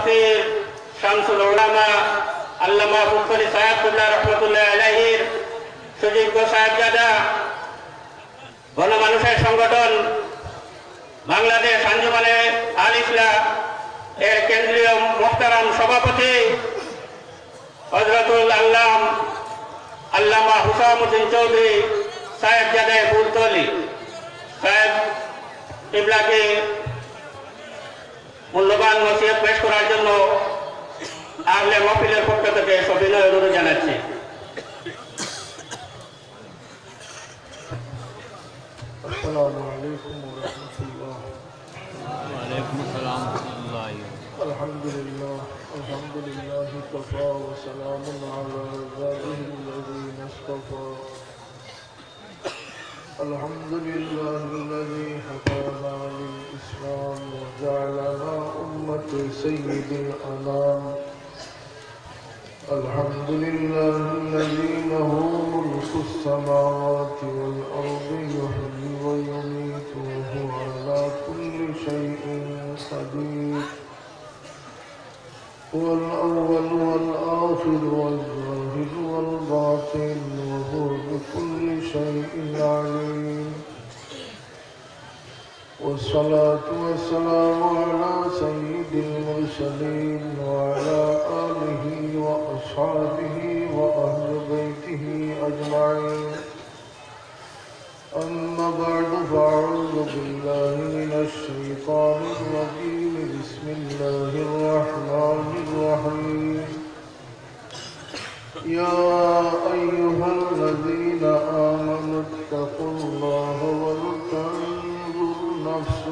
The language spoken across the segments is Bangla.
তাফসীর শামসুল উলামা আল্লামা মুফতি সাহেব কুল্লা রহমাতুল্লাহ আলাইহির সুযোগ্য সাহেবজাদা গণমানুষের সংগঠন বাংলাদেশ আঞ্জুমানে আল ইসলাম এর কেন্দ্রীয় মোহতারাম সভাপতি হযরতুল আল্লামা হুসামউদ্দিন চৌধুরী সাহেবজাদা ফুলতলি সাহেব কিবলাকে মূল্যবান নসিহত পেশ করার জন্য আহলে মাহফিলের পক্ষ থেকে সবিনয় অনুরোধ জানাচ্ছি। আসসালামু আলাইকুম ওয়া রাহমাতুল্লাহ। ওয়া আলাইকুম আসসালাম ওয়া রাহমাতুল্লাহ। আলহামদুলিল্লাহ কাফা ওয়া সালামুন আলা ইবাদিহিল্লাযীনা ইসতাফা। আলহামদুলিল্লাহিল্লাযী হাদানা লিল ইসলাম ওয়া জা'আলানা উম্মাতান সাইয়্যিদাল আনাম। الحمد لله الذي له ملك السماوات والأرض يحيي ويميت وهو على كل شيء قدير. هو الأول والآخر والظاهر والباطن وهو بكل شيء عليم. والصلاة والسلام على سيد المرسلين وعلى آله وأصحابه وأهل بيته أجمعين. أما بعد فأعوذ بالله من الشيطان الرجيم. بسم الله الرحمن الرحيم. يا أيها الذين آمنوا اتقوا الله ولتنظر نفس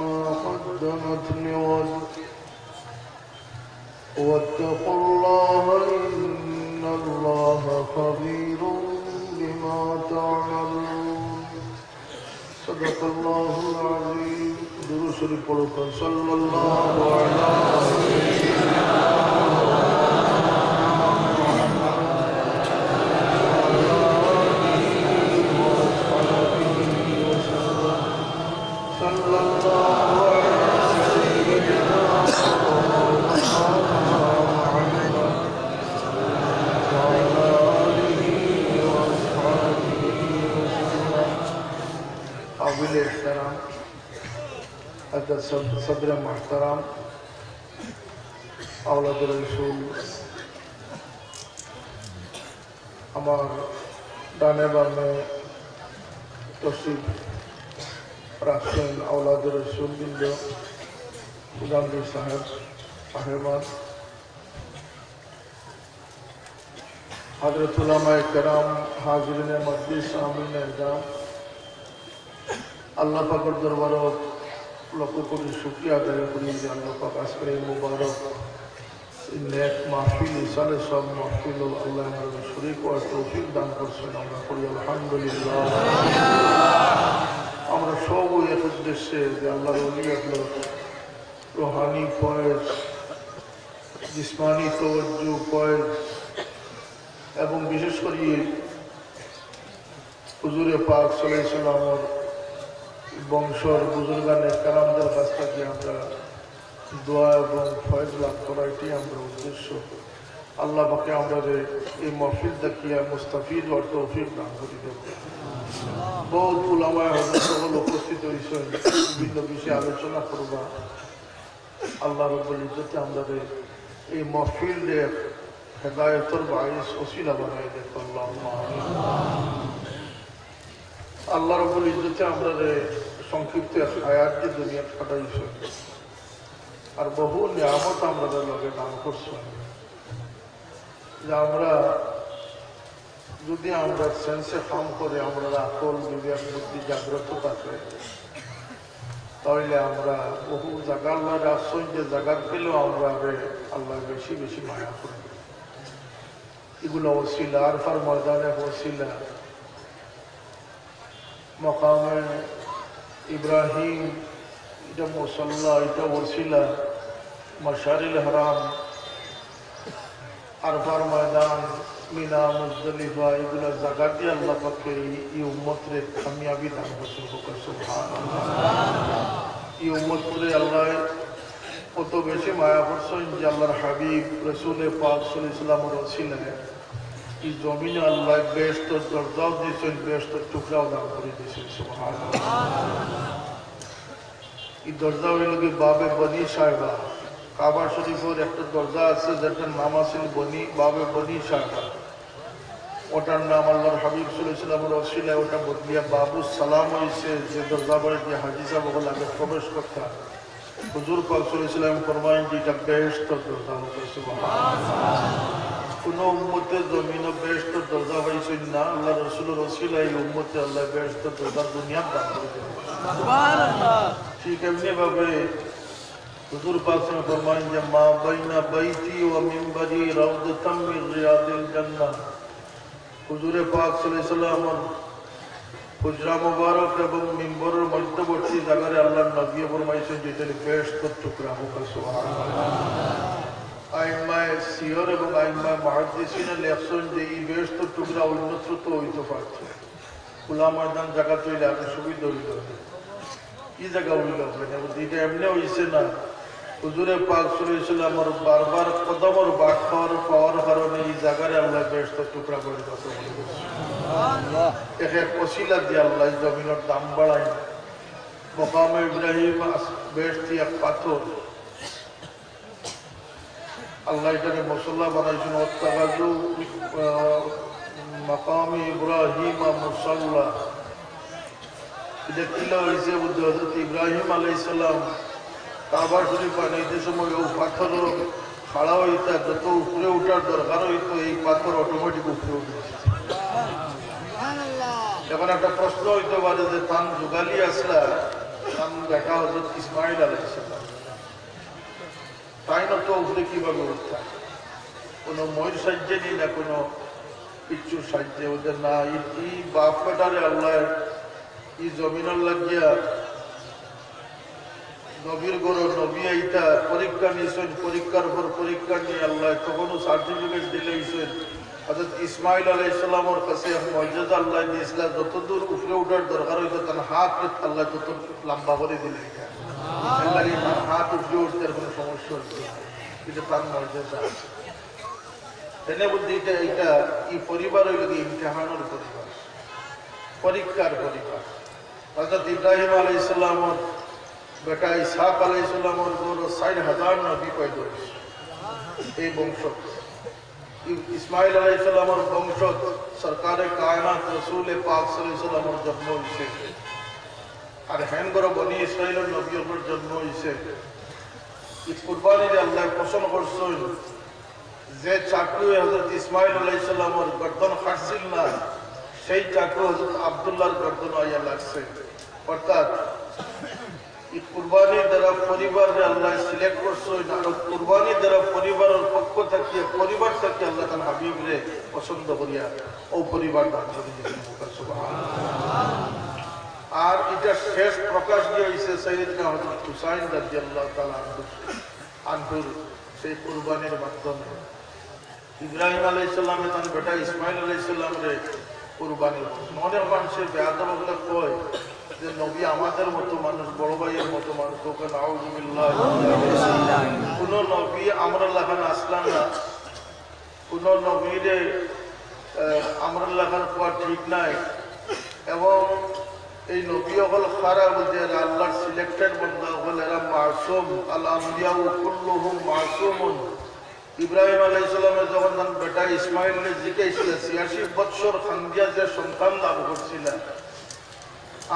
ما قدمت لغد واتقوا الله إن الله خبير بما تعملون. صدق الله العظيم. درود شريف পড়ুন সাল্লাল্লাহু আলাইহি सदर महतरम औलाद रसूल हमार डाने बामे तशरीफ रखें औलाद रसूल बिंद गांधी साहब साहेबान हजरत उलमा कराम हाजिरीन मजलिस आमीन एजाम अल्लाह पाकेर दरबारे লক্ষ কোটি শুকরিয়া আদায় করি যে আল্লাহ পাক আজকের এই মুবারক নেক মাহফিল ইসালে সব মাহফিল আল্লাহ আমাদের শরীক ও তৌফিক দান করছেন। আমরা করি আলহামদুলিল্লাহ। আমরা সব এক উদ্দেশ্যে যে আল্লাহর ওলি আল্লাহ রুহানি ফয়েজ জিসমানি তওয়াজ্জু ফয়েজ এবং বিশেষ করে হুজুরে পাক সাল্লাল্লাহু আলাইহি ওয়াসাল্লামের বংশর বুজুর্গানের কালামদের কাছ থেকে আমরা দোয়া এবং ফয়েজ লাভ করা এটি আমরা উদ্দেশ্য। আল্লাহ পাকে আমাদের এই মহফিল দেখিয়া মুস্তাফিদ ও তৌফিক দান করে দেব। বহুত উলামায়ে হযরত সকল উপস্থিত হয়েছেন, বিভিন্ন বিষয়ে আলোচনা করবা। আল্লাহ রাব্বুল ইজ্জতে আমাদের এই মহফিলের হেদায়েতের বাইস ওসিলা বানাই দেব। আল্লাহুম্মা আমিন। আল্লাহ রাব্বুল ইজ্জতে আমাদের সংক্ষিপ্ত হায়াত যে দুনিয়া কাটাইছে আর বহু নিয়ামত আমাদের লগে দান করছেন যে আমরা যদি আমরা সেন্সে কাম করে আমরা আকল বিবেক বুদ্ধি জাগ্রত থাকে তাহলে আমরা বহু জায়গা আল্লাহর আশ্রয় যে জায়গা পেলেও আমরা আল্লাহ বেশি বেশি মায়া করি। এগুলো ওসিলা আরফার ময়দানে ওসিলা মকামে ইব্রাহিম এটা মুসল্লা এটা ওসিলা মশারিল হারাম আরফার ময়দান মিনা মুজদলিফা এগুলো জায়গা দিয়ে আল্লাহ পাকে এই উম্মতের কামিয়াবি দান করছেন। সুবহানাল্লাহ। এই উম্মত করে আল্লাহ কত বেশি মায়া করছেন যে আল্লাহর হাবিব রসুলে পাক সাল্লাল্লাহু ওসিলায় এই জমিনে আল্লাহ বেহেশতের দরজাও দিয়েছেন, বেহেশতের টুকরাও দান করে দিয়েছেন। সুবহানাল্লাহ। এই দরজা হইল কি বাবে বনি সাহেবা। কাবা শরীফের একটা দরজা আছে যেটার নাম আছে বাবে বনি সাহেবা। ওটার নাম আল্লাহর হাবিব সাল্লাল্লাহু ওসিলায় ওটা বদলিয়া বাবু সালাম হয়েছে। যে দরজা বাড়ি দিয়ে হাজি সাহেব ওগুলো আগে প্রবেশ করতাম, হুজুর পাক সাল্লাল্লাহু আলাইহি ফরমায়েন যে এটা বেহেশতের দরজা হবে। সুবহানাল্লাহ। কোন উম্মতে জমিনে বেহেশতের দরজা পাইছেন না, আল্লাহ রাসূলের ওসিলায় এই উম্মতে আল্লাহ বেহেশতের দরজা দুনিয়ার দান করে দেন। সুবহানাল্লাহ। ঠিক এমনি ভাবে হুজুর পাক সাল্লাল্লাহু ফরমায়েন যে মা বাইনা বাইতি ওয়া মিনবারি রাউদাতাম মিন রিয়াদিল জান্নাহ। হুজুরে পাক সাল্লাল্লাহু আলাইহি ওয়াসাল্লাম হুজরা মুবারক এবং মিম্বরের মধ্যবর্তী জায়গায় আল্লাহর নবী ফরমাইছেন যে এটা বেহেশতের টুকরা হবে। সুবহানাল্লাহ। আইম্মায়ে সিয়র এবং আইম্মায়ে মুহাদ্দিসিনে লেখছেন যে এই বেহেশতের টুকরা অন্যত্র তো হইতে পারছে, খোলা ময়দান জায়গা তৈরি আগে সুবিধা হইল, কি জায়গা হইল এটা এমনি হইছে না। হুজুরে পাক সাল্লাল্লাহু আলাইহি ওয়াসাল্লামের বারবার কদমের বাট পাওয়ার কারণে এই জায়গায় আল্লাহ বেহেশতের টুকরা করে দিয়েছে। সুবহানাল্লাহ। এক ওসিলা দিয়ে আল্লাহ জমিনের দাম বাড়ায়। মকামে ইব্রাহিম বেহেশতি এক পাথর, আল্লাহ এটাকে মসল্লা বানাইছেন। ওয়াত্তাখাযু মাকামি ইব্রাহিম মুসাল্লা। এটা কিলা হয়েছে বুদ্ধ হযরত ইব্রাহিম আলাইহিস সালাম কাবা শরীফ বানাইতে সময় ও পাথর খাড়া হইতা যত উপরে উঠার দরকার হইতো এই পাথর অটোমেটিক উপরে উঠে। এখন একটা প্রশ্ন হইতে পারে যে তান যুগালি আসলা তান দেখা হযরত ইসমাইল আলাইহিস সালাম, তাই না তো উপরে কিভাবে উঠতা? কোনো ময়ূর সাহায্যে নেই না কোনো কিচ্ছুর সাহায্যে ওদের না। এই বাপ বেটারে আল্লাহ এই জমিনের লাগিয়া নবীর গড় নবী আইতা পরীক্ষা নিয়েছেন, পরীক্ষার পর পরীক্ষা নিয়ে আল্লাহ তখনও সার্টিফিকেট দিলেইছেন। হযরত ইসমাইল আলাইহিস সালামের কাছে মুজিজা আল্লাহ দিয়েছিল, যতদূর উপরে উঠার দরকার হইতো তার হাত আল্লাহ তত লম্বা করে দিলেন। হাত উপরে উঠতে কোনো সমস্যা হচ্ছে কিন্তু তার মর্যাদা আছে। তেনে বুদ্ধি এটা এই পরিবার হইল কি ইমতিহানের পরিবার, পরীক্ষার পরিবার। হযরত ইব্রাহিম আলাইহিস সালামের বেটা ইসহাক আলাইহিস সালামের ৬০,০০০ নবী পয়দা হয়েছে এই বংশ। ইসমাইল আলাইহিস সালামের বংশ সরকারে কায়নাত রাসূলে পাক সাল্লাল্লাহু আলাইহি ওয়াসাল্লামের জন্ম হয়েছে। আর হ্যান করে বনি ইসরাইলের নবীর জন্ম হয়েছে। এই কুরবানির আল্লাহ পছন্দ করছেন যে চাকরি হযরত ইসমাইল আলাইহিস সালামের গর্দন কাটছিল না, সেই চাকরি হযরত আব্দুল্লাহর গর্দন আইয়া লাগছে। অর্থাৎ এই কুরবানির দ্বারা পরিবারে আল্লাহ সিলেক্ট করছেন। আর কুরবানির দ্বারা পরিবারের পক্ষ থেকে পরিবার থেকে আল্লাহ তার হাবিবরে পছন্দ করিয়া ও পরিবার দান করে দিয়েছেন। সুবহানাল্লাহ। আর এটা শেষ প্রকাশ দিয়ে হয়েছে সাইয়েদনা হযরত হুসাইন রাদিয়াল্লাহু তাআলা আনহুর সেই কুরবানির মাধ্যমে। ইব্রাহিম আলাইহিস সালামে তার বেটা ইসমাইল আলাইহিস সালামরে কুরবানি করছেন। অনেক মানুষের বেয়াদব বলে কয় যে নবী আমাদের মতো মানুষ, বড় ভাইয়ের মতো মানুষ। ওকে নাউযুবিল্লাহ। কোন নবী আমরা লাগান আসলাম না, কোন নবীরে আমরা লাগান কোয়া ঠিক নাই। এবং এই নবী হল খারা বলতে আল্লাহর সিলেক্টেড বান্দা হল, এরা মাসুম। আল আম্বিয়া কুল্লুহুম মাসুমুন। ইব্রাহিম আলাইহিস সালামের যখন তার বেটা ইসমাইলকে জিজ্ঞাসা ৮৬ বছর খানগিয়া যে সন্তান লাভ করছিলেন,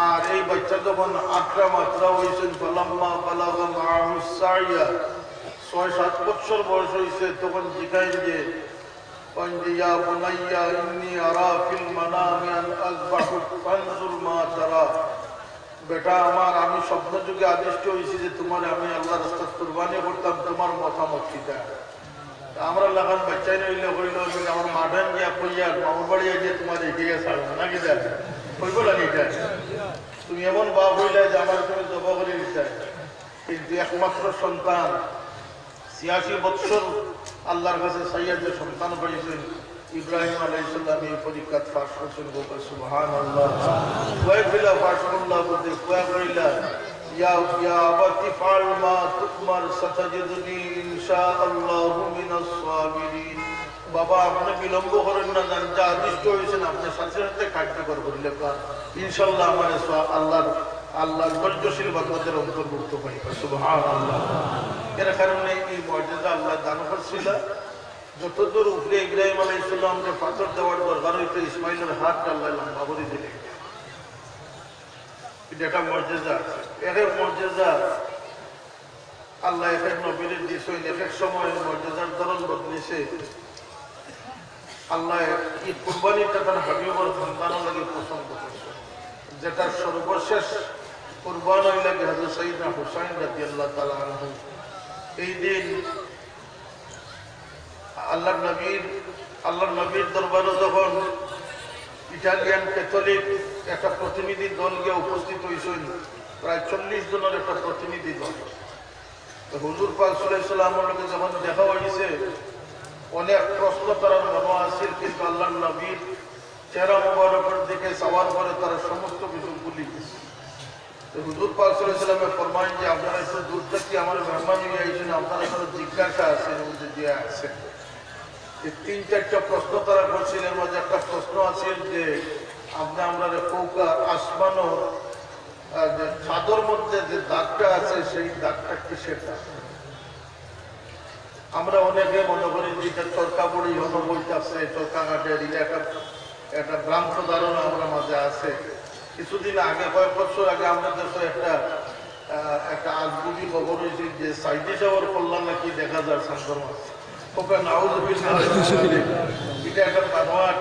আর এই বাচ্চা যখন ৮টা মাত্রা হয়েছেন ফালাম্মা বালাগা মাআহু সাইয়া ৬-৭ বছর বয়স হয়েছে, তখন জিজ্ঞাসা যে ইয়া বুনাইয়া ইন্নী আরা ফিল মানামি আন আযবাহুক ফানজুর মা তারা। বেটা আমার, আমি স্বপ্ন যুগে আদিষ্ট হয়েছি যে তোমার আমি আল্লাহর রাস্তায় কুরবানি করতাম, তোমার মতামত কিটা? আমরা লাগান বাচ্চাই নইলে হইল আমার মাঠান গিয়া কইয়া মামুর বাড়ি গিয়ে তোমার এগিয়ে ছাড়বো না কি দেখ হইব লাগে এটা। তুমি এমন বাপ হইলে যে আমার তুমি জবা করে দিতে, কিন্তু একমাত্র সন্তান ৮৬ বৎসর আল্লাহর কাছে চাইয়া যে সন্তান পাইছেন ইব্রাহিম আলাইহিস সালাম এই পরীক্ষা পাস করছেন। সুবহানাল্লাহ। কয় ফিলা পাস করলা বলতে কয়া কইলা يا أبت افعل ما تؤمر ستجدني إن شاء الله من الصابرين বাবা আপনি বিলম্ব করেন না জান যা আদিষ্ট হয়েছেন আপনি সাথে সাথে কার্যকর করলে ইনশাআল্লাহ আমার আল্লাহর ধৈর্যশীল বান্দাদের অন্তর্ভুক্ত হই সুবহানাল্লাহ এর কারণে এই মুআজিজা আল্লাহ দান করছিল যতদূর উপরে ইব্রাহিম আলাইহিস সালামকে পাথর দেওয়ার দরকার হইতো ইসমাইলের হাত আল্লাহ লম্বা করে দিলেন এটা একটা মুআজিজা এর মুআজিজা আল্লাহ এক নবীর দিছেন এক সময় মুআজিজার ধরন বদলেছে আল্লাহ এই কুরবানিটা তার হাবিবের সন্তানের লাগি পছন্দ করছে যেটা সর্বশেষ কুরবান হইলে হযরত সাইয়েদনা হুসাইন রাদিয়াল্লাহু তাআলা আনহু এই দিন আল্লাহর নবীর দরবারে যখন ইটালিয়ান ক্যাথলিক একটা প্রতিনিধি দল গিয়ে উপস্থিত হয়েছেন প্রায় 40 জনের একটা প্রতিনিধি দল হুজুর পাক সাল্লাল্লাহু আলাইহি ওয়াসাল্লামের লগে যখন দেখা হয়েছে অনেক প্রশ্ন তারা মনে আসছিল কিন্তু আল্লাহর নবীর চেহারা মুবারকের দিকে সওয়াল করে তারা সমস্ত কিছু ভুলে গেছে হুজুর পাক সাল্লাল্লাহু আলাইহি ওয়াসাল্লাম ফরমান যে আপনারা একটু দূর থেকে আমার মেহমান হয়ে আইছেন আপনারা কোনো জিজ্ঞাসা আছে মধ্যে দিয়ে আছে এই 3-4টা প্রশ্ন তারা করছিলেন মধ্যে একটা প্রশ্ন আছে যে আপনি আমরা কৌকা আসমানো যে চাদর মধ্যে যে দাগটা আছে সেই দাগটা কিসের দাগ আমরা অনেকে মনে করি যে এটা চরকা বড়ি হলো বইতেছে চরকা ঘাটে একটা ভ্রান্ত ধারণা আমরা মাঝে আছে কিছুদিন আগে কয়েক বছর আগে আমাদের দেশে একটা আজগুবি খবর হয়েছে যে সাইডে যাওয়ার কল্যাণ নাকি দেখা যায় সান্দর মাছ এটা একটা বানোয়াট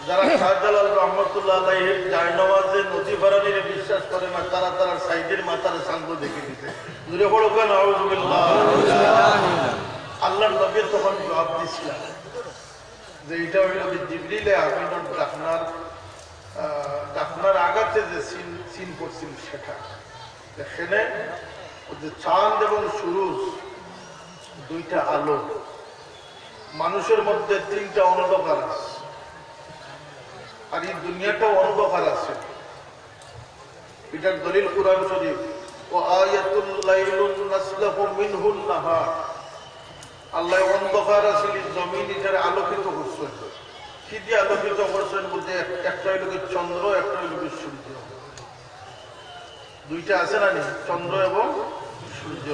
যারা শাহজালাল রহমতুল্লাহ আলাইহির জায়নামাজে নদী ফারানিরে বিশ্বাস করে না তারা সাইডের মাথার সাঙ্গ দেখে দিতে দূরে বড় কেন আউযুবিল্লাহ আল্লাহর নবী তখন জবাব দিছিলেন যে এটা হইল জিবরিলে আমিনুর ডাকনার আগাতে যে সিন করছিল সেটা এখানে যে চাঁদ এবং সূরজ দুইটা আলো মানুষের মধ্যে 3টা অন্ধকার আছে আর এই দুনিয়াটাও অন্ধকার আছে এটার দলিল কুরআন শরীফ ও আয়াতুল লাইলুন নাসলাহু মিনহুন নাহার আল্লাহ অন্ধকার আছে জমিন এটার আলোকিত করছেন কি দিয়ে আলোকিত করছেন বলতে একটা হইল চন্দ্র একটা হইল সূর্য দুইটা আছে না চন্দ্র এবং সূর্য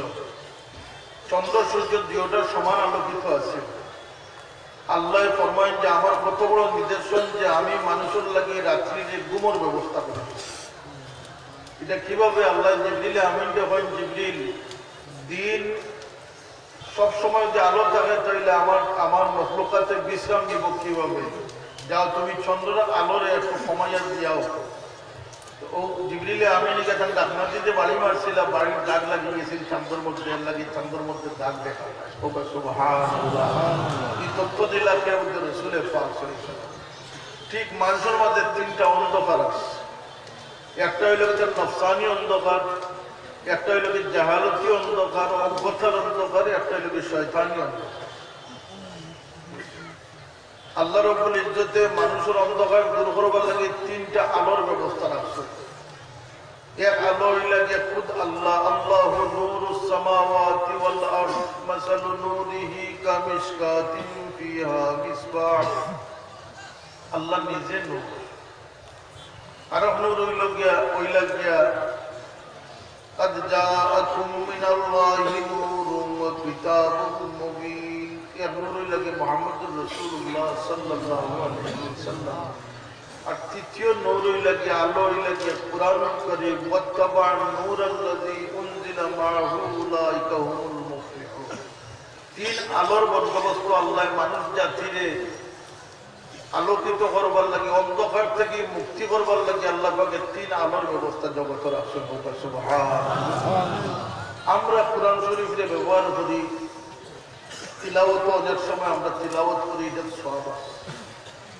চন্দ্র সূর্য দুইটা সমান আলোকিত আছে আল্লাহ ফরমায়েন যে আমার কত বড় নিদর্শন যে আমি মানুষের লাগে রাত্রিরে ঘুমের ব্যবস্থা করেছি এটা কিভাবে আল্লাহ জিবরিল আমিন যখন জিবরিল দিন সব সময় যে আলো থাকে তাইলে আমার মখলুকাতে বিশ্রাম নিব কিভাবে যাও তুমি চন্দ্রের আলোরে একটু কমাইয়া দিয়াও ও জিবরিল আমিন যখন ডাকনাতিতে বাড়ি মারছিল বাড়ির দাগ লাগিয়ে গেছিল চাঁদের মধ্যে চাঁদের মধ্যে দাগ দেখা ও সুবহানাল্লাহ এই তথ্য দিলা কে রাসূলের পাক সাল্লাল্লাহু আলাইহি ওয়াসাল্লাম ঠিক মানুষের মধ্যে 3টা অন্ধকার আছে একটা হইল নফসানি অন্ধকার একটা হইল জাহালতি অন্ধকার অজ্ঞতার অন্ধকার একটা হইল শয়তানি অন্ধকার আল্লাহ রাব্বুল ইজ্জতে মানুষের অন্ধকার দূর করবার লাগে 3টা আলোর ব্যবস্থা রাখছে এক আলো হইল যে খুদ আল্লাহ আল্লাহু নূরুস সামাওয়াতি ওয়াল আরদ মাসালু নূরিহি কামিশকাতিন ফিহা মিসবাহ আল্লাহ নিজে নূর আর নূর হইল গিয়া قد جاءكم من الله نور وكتاب مبين يقول لك محمد رسول الله صلى الله عليه وسلم আর তৃতীয় নূর লাগে আলো লাগে কুরআন কারীম ওয়াত্তাবা নূরাল্লাযী উনজিলা মাআহু উলাইকা হুমুল মুফলিহুন 3 আলোর বন্দোবস্ত আল্লাহ মানুষ জাতিরে আলোকিত করবার লাগে অন্ধকার থেকে মুক্তি করবার লাগে আল্লাহ পাকের 3 আলোর ব্যবস্থা জগতে রাখছেন সুবহানাল্লাহ আমরা কোরআন শরীফে ব্যবহার করি তিলাওয়াত অনেক সময় আমরা তিলাওয়াত করি এটা সওয়াব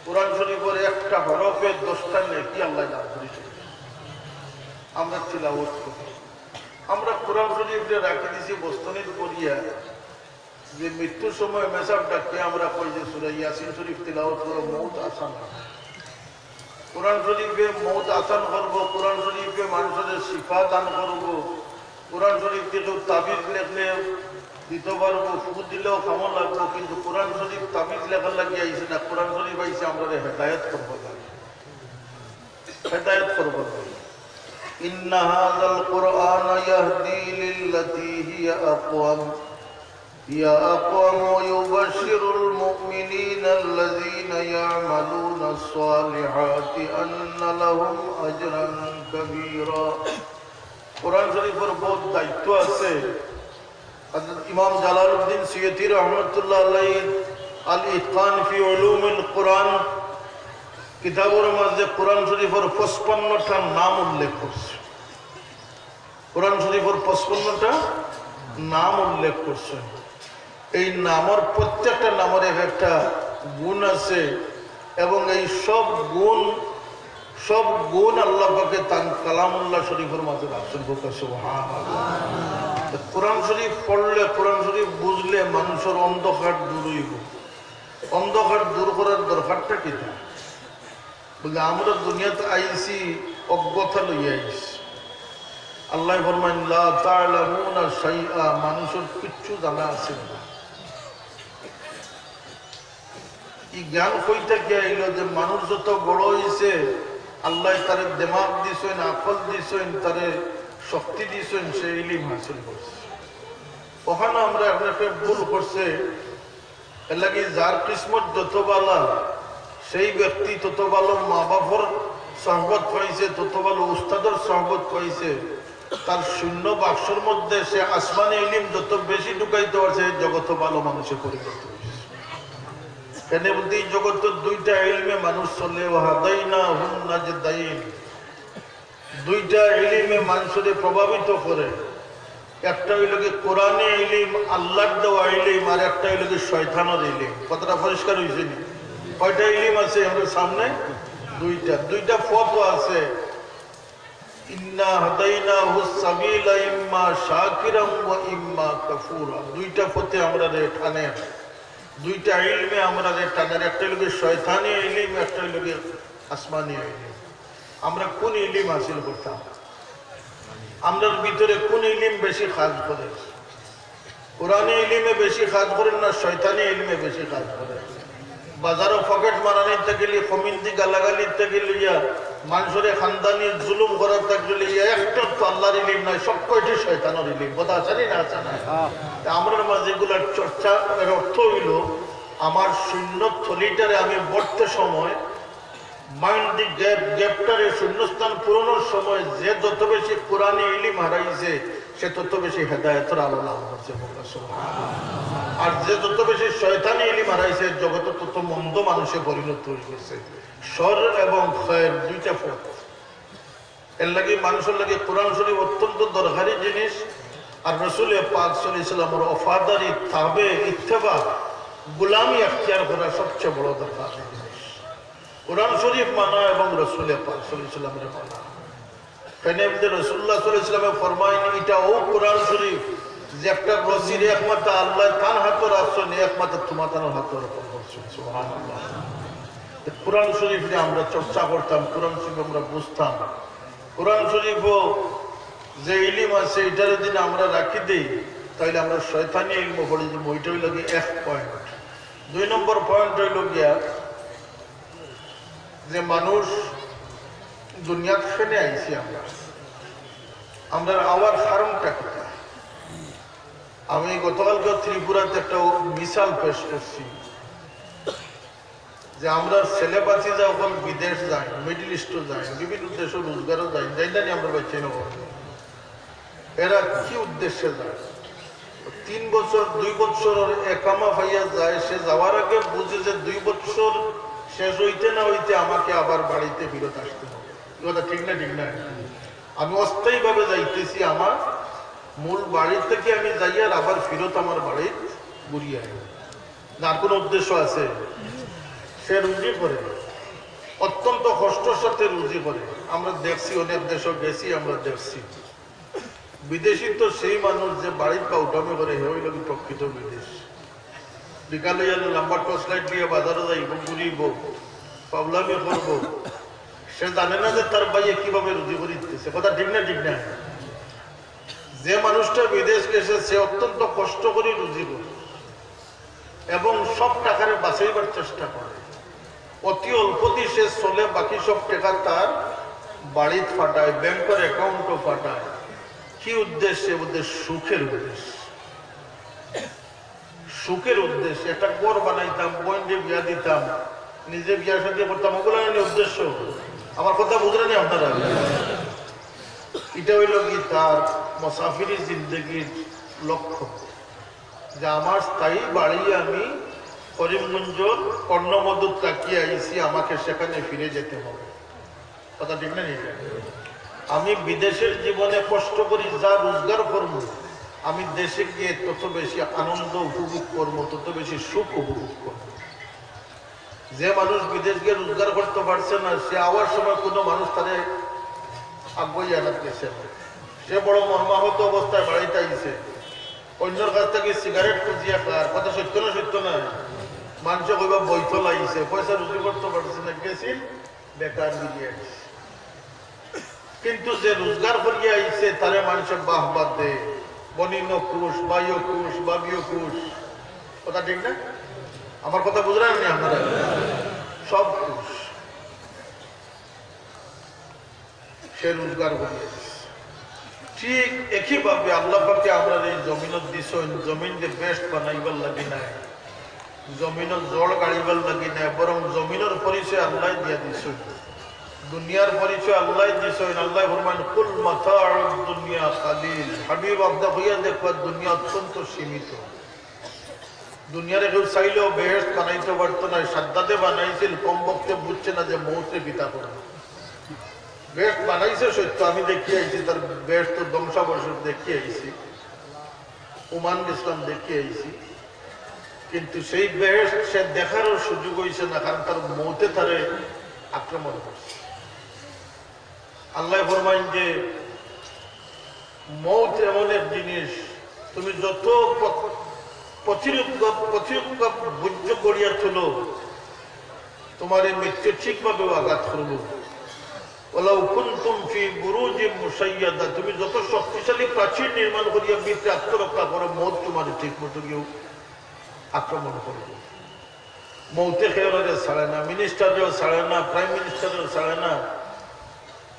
কোরআন শরীফের একটা হরফে 10টা নেকি আল্লাহ দান করেছেন আমরা তিলাওয়াত করি আমরা কোরআন শরীফে রাখি দিছি বস্তনিত করিয়া যে মৃত্যুর সময় মেসাব ডাকতে আমরা কই যে সূরা ইয়াসিন শরীফ তিলাওয়াত করব মওত আসান কোরআন শরীফে মওত আসান করব কোরআন শরীফে মানুষের শিফা দান করব কোরআন শরীফ থেকে তাবিজ লেখলে দিতে পারবো, ফুট দিলেও খামো লাগবো, কিন্তু কোরআন শরীফ তাবিজ লেখার লাগিয়ে আইসি না। কোরআন শরীফ আইসি আমরা হেদায়ত করবো, হেদায়ত করবো। إن هذا القرآن يهدي للتي هي أقوم ويبشر المؤمنين الذين يعملون الصالحات أن لهم أجرا كبيرا। কোরআন শরীফের বহুত দায়িত্ব আছে। ইমাম জালালউদ্দিন সুয়ুতি রহমতুল্লাহ আলাইহি আল ইতকান ফি উলুমিল কোরআন কিতাবের মধ্যে কোরআন শরীফের 55টা নাম উল্লেখ করছে। কোরআন শরীফের 55টা নাম উল্লেখ করছে। এই নামের প্রত্যেকটা নামের একটা গুণ আছে এবং এই সব গুণ আল্লাহ পাকে তার কালামুল্লাহ শরীফের মাঝে রাখছেন। সুবহানাল্লাহ। কোরআন শরীফ পড়লে, কোরআন শরীফ বুঝলে মানুষের অন্ধকার দূর হইব। অন্ধকার দূর করার দরকারটা কি? বলে আমরা দুনিয়াতে আইছি অজ্ঞতা লইয়া আইছি। আল্লাহ ফরমান লা তা'লামুনা শাইআ, মানুষের কিচ্ছু জানা আছে না। এই জ্ঞান কইতে গিয়ে এলো যে মানুষ যত বড় হয়েছে আল্লাহ তারে দিমাগ দিছেন, আকল দিছেন, তারে শক্তি দিছেন, সে ইলম হাসিল করছে। ওখানে আমরা একটা ভুল করছে। এর লাগে যার কিসমত যত ভালো সেই ব্যক্তি তত ভালো মা বাবার সহবত পাইছে, তত ভালো উস্তাদের সহবত পাইছে। তার শূন্য বাক্সর মধ্যে সে আসমানি ইলম যত বেশি ঢুকাইতে পারছে, জগত ভালো মানুষে পরিণত হয়েছে। কেন বলতে এই জগতের দুইটা ইলমে মানুষ চলে, ওয়াহাদাইনাহুন নাজদাইন। দুইটা ইলমে মানুষকে প্রভাবিত করে। একটা হইল কি কোরআনে ইলম, আল্লাহর দেওয়া ইলম, আর একটা হইল কি শয়তানের ইলম। কথাটা পরিষ্কার হয়েছে নি? কয়টা ইলম আছে আমাদের সামনে? দুইটা পথ আছে। ইন্না হাদাইনাহুস সাবিলা ইম্মা শাকিরাম ওয়া ইম্মা কাফুরা। দুইটা পথে আমরা টানে, দুইটা ইলমে আমরা টানের। একটা হইল কি শয়তানি ইলম, একটা হইল কি আসমানি ইলম। আমরা কোন ইলম হাসিল করতাম? আমরার ভিতরে কোন ইলম বেশি কাজ করে? কোরআনে ইলমে বেশি কাজ করেন না শয়তানি ইলমে বেশি কাজ করে? বাজারও পকেট মারানির থেকে লিয়ে, কমিন্দি গালাগালির থেকে লিয়া, মানুষের খানদানি জুলুম করার থেকে লিয়া, একটা তো আল্লাহর ইলম নয়, সব কয়টি শয়তানের ইলম। কথা আছে না? আছে না? আমরা মাঝে এগুলার চর্চা, এর অর্থ হইল আমার শূন্য থলিটারে আমি বর্তে সময় মাইন্ড গ্যাপটারে শূন্যস্থান পূরণের সময় যে যত বেশি কোরআনে ইলম হারাইছে সে তত বেশি হেদায়েতের আলো লাভ করছে। আর যে যত বেশি শয়তানি ইলম হারাইছে জগতে তত মন্দ মানুষে পরিণত হয়ে গেছে। শর এবং খয়ের দুইটা পথ। এর লাগে মানুষের লাগে কোরআন শরীফ অত্যন্ত দরকারি জিনিস। আর রাসূল পাক সাল্লাল্লাহু আলাইহি ওয়াসাল্লামের ওয়াফাদারি, তাবে, ইত্তেবা, গোলামি এখতিয়ার করা সবচেয়ে বড় দরকার জিনিস। কোরআন শরীফ মানা এবং রাসূল পাক সাল্লাল্লাহু আলাইহি ওয়াসাল্লামের মানা। কেন রাসূলুল্লাহ সাল্লাল্লাহু আলাইহি ওয়াসাল্লাম ফরমায়েন এটা ও কোরআন শরীফ যে একটা রসির একমাত্র আল্লাহ তার হাতে রাখছেন, একমাত্র তোমার তার হাতে রাখছেন। সুবহানাল্লাহ। কোরআন শরীফ নিয়ে আমরা চর্চা করতাম, কোরআন শরীফ আমরা বুঝতাম। কোরআন শরীফও যে ইলম আছে এটার দিন আমরা রাখি দিই, তাইলে আমরা শয়তানি ইলম পড়ি যে ওইটা হইল গিয়ে এক পয়েন্ট। 2 নম্বর পয়েন্ট হইল গিয়া যে মানুষ দুনিয়ার ফেনে আইছি আমরা আওয়ার কারণটা কোথায়? আমি গতকালকে ত্রিপুরাতে একটা মিসাল পেশ করছি যে আমরা ছেলে বাঁচি যখন বিদেশ যাই, মিডল ইস্টও যাই, বিভিন্ন দেশে রোজগারও যাই, যাই জানি আমরা বাচ্চা নেব। এরা কি উদ্দেশ্যে যায়? 3 বছর 2 বছর একামা পাইয়া যায়। সে যাওয়ার আগে বুঝে যে 2 বছর শেষ হইতে না হইতে আমাকে আবার বাড়িতে ফিরত আসতে হবে। কথা ঠিক না? ঠিক না? আমি অস্থায়ীভাবে যাইতেছি, আমার মূল বাড়ি থেকে আমি যাই আর আবার ফিরত আমার বাড়ি ঘুরিয়ে আই। আর কোনো উদ্দেশ্য আছে? সে রুজি করে, অত্যন্ত কষ্টের সাথে রুজি করে। আমরা দেখছি, অনেক দেশও গেছি, আমরা দেখছি। বিদেশি তো সেই মানুষ যে বাড়ির পাউটামি করে, হে হইল প্রকৃত বিদেশ। বিকালে নাম্বার টর্চ লাইট দিয়ে বাজারে যাইব, ঘুরিব, পাবলামি করবো। সে জানে না যে তার ভাইয়ে কিভাবে রুজি করে দিতেছে। কথা ঠিক না? ঠিক না? যে মানুষটা বিদেশ গেছে সে অত্যন্ত কষ্ট করে রুজি করে এবং সব টাকারে বাঁচাইবার চেষ্টা করে, অতি অল্পতি সে চলে, বাকি সব টাকা তার বাড়িত ফাটায়, ব্যাংকের অ্যাকাউন্টও ফাটায়। কি উদ্দেশ্যে? সুখের উদ্দেশ্যে, সুখের উদ্দেশ্যে। একটা ঘর বানাইতাম, বোনকে বিয়া দিতাম, নিজে বিয়ার সাথে করতাম, ওগুলো উদ্দেশ্য। আমার কথা বুঝলেন আপনারা? এটা হইল কি তার মুসাফিরি জিন্দগির লক্ষ্য, যে আমার স্থায়ী বাড়ি আমি করিমগঞ্জ কর্ণমধুর তাকিয়ে আইছি, আমাকে সেখানে ফিরে যেতে হবে। কথা ঠিক না? আমি বিদেশের জীবনে কষ্ট করি, যা রোজগার করব, আমি দেশে গিয়ে তত বেশি আনন্দ উপভোগ করবো, তত বেশি সুখ উপভোগ করবো। যে মানুষ বিদেশ গিয়ে রোজগার করতে পারছে না, সে আওয়ার সময় কোনো মানুষ তারে আগ্রহী আনাত গেছে না, সে বড় মর্মাহত অবস্থায় বাড়িতে আইছে, অন্যের কাছ থেকে সিগারেট খুঁজিয়া খার। কথা সত্য না? সত্য না? মানুষ কইবা বৈথ লাগিছে, পয়সা রুজি করতে পারছে না, গেছিল বেকার দিয়ে। কিন্তু যে রোজগার করিয়া আইছে তারে মানুষের বাহবা দে, বনিনো খুশ, ভাইও খুশ, বাবিও খুশ। কথা ঠিক না? আমার কথা বুঝলেন না আপনারা? সব খুশ, সে রোজগার করিয়াছে। ঠিক একইভাবে আল্লাহ পাকে আমরা এই জমিনত দিছ, জমিন যে বেস্ট বানাইবার লাগি নাই, জমিনের জল গাড়িবার লাগি নাই, বরং জমিনের পরিচয় আল্লাহ দিয়া দিছ, দুনিয়ার পরিচয় আল্লাহ দিছ। আল্লাহ ফরমান কুল মাতাউদ দুনিয়া কালিল। হাবিব আপনি হইয়া দেখবা দুনিয়া অত্যন্ত সীমিত। দুনিয়ারে কেউ চাইলেও বেহেশত বানাইতে পারতো না। সাদ্দাতে বানাইছিল, কম বক্তে বুঝছে না যে মৌতে পিতা করে। বেহেশত বানাইছে সত্য, আমি দেখিয়ে আইছি তার বেহেশত ধ্বংসাবশেষ দেখিয়ে আইছি, ওমান ইসলাম দেখিয়ে আইছি, কিন্তু সেই বেহেশত সে দেখারও সুযোগ হয়েছে না, কারণ তার মৌতে তারে আক্রমণ করছে। আল্লাহ ফরমাইন যে মৌত এমন এক জিনিস, তুমি যত বুঝ করিয়া ছিল, তোমার এই মৃত্যু ঠিকভাবে আঘাত করবো। তুমি যত শক্তিশালী প্রাচীর নির্মাণ করিয়া বৃত্তে আত্মরক্ষা করো, মৌত তোমার ঠিক মতো কেউ আক্রমণ করবে। মৌতে খেয়ে ছাড়ে না, মিনিস্টারেও ছাড়ে না, প্রাইম মিনিস্টারেও ছাড়ে না,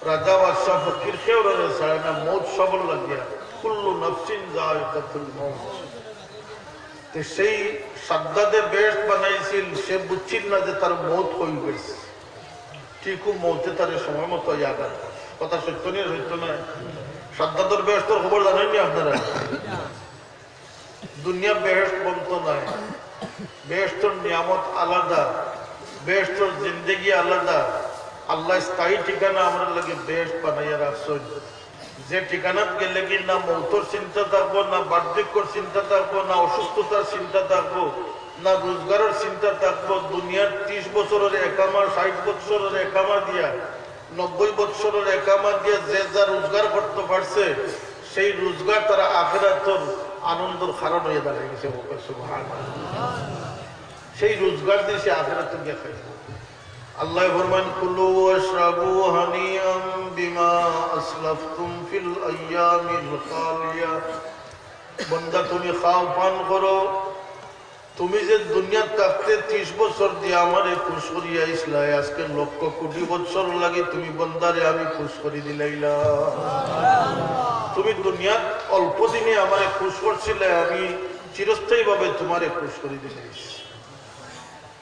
রাজা বাদশাহ ফকির খেয়ে ছাড়ে না, মৌত সবল লাগিয়া কুল্লু নাফসিন যায়কাতুল মৌত। সেই সাদ্দাদে বেহেশত বানাইছিল, সে বুঝছিল না যে তার মৌত হয়ে গেছে, ঠিক মৌতে তার সময় মতো আঘাত। কথা সত্য নিয়ে সত্য নয়? সাদ্দাদের বেহেশতের খবর জানেননি আপনারা? দুনিয়া বেহেশত বলতো নয়, বেহেশতের নিয়ামত আলাদা, বেহেশতের জিন্দেগি আলাদা। আল্লাহ স্থায়ী ঠিকানা আমরা লাগে বেহেশত বানাইয়া রাখছেন, যে ঠিকানাত গেলে কি না মৌতর চিন্তা থাকবো, না বার্ধক্যর চিন্তা থাকবো, না অসুস্থতার চিন্তা থাকবো, না রোজগারের চিন্তা থাকবো। দুনিয়ার 30 বছরের একামা, 60 বছরের একামা দিয়া, 90 বছরের একামা দিয়া যে যা রোজগার করতে পারছে, সেই রোজগার তারা আখিরাতের আনন্দের কারণ হয়ে দাঁড়িয়ে গেছে। সেই রোজগার দিয়ে সে আখিরাতে গিয়ে খাইছে। আল্লাহ ফরমান কুলু ওয়াশরাবু হানিয়াম বিমা আসলাফতুম ফিল আইয়ামিল খালিয়া। বান্দা তুমি খাও পান করো, তুমি যে দুনিয়ার থাকতে 30 বছর দিয়ে আমারে খুশ করিয়া ইসলাই, আজকে লক্ষ কোটি বছর লাগে তুমি বন্দারে আমি খুশ করি দিলাইলা। তুমি দুনিয়ার অল্প দিনে আমারে খুশ করছিলে, আমি চিরস্থায়ী ভাবে তোমারে খুশ করি দিলাই।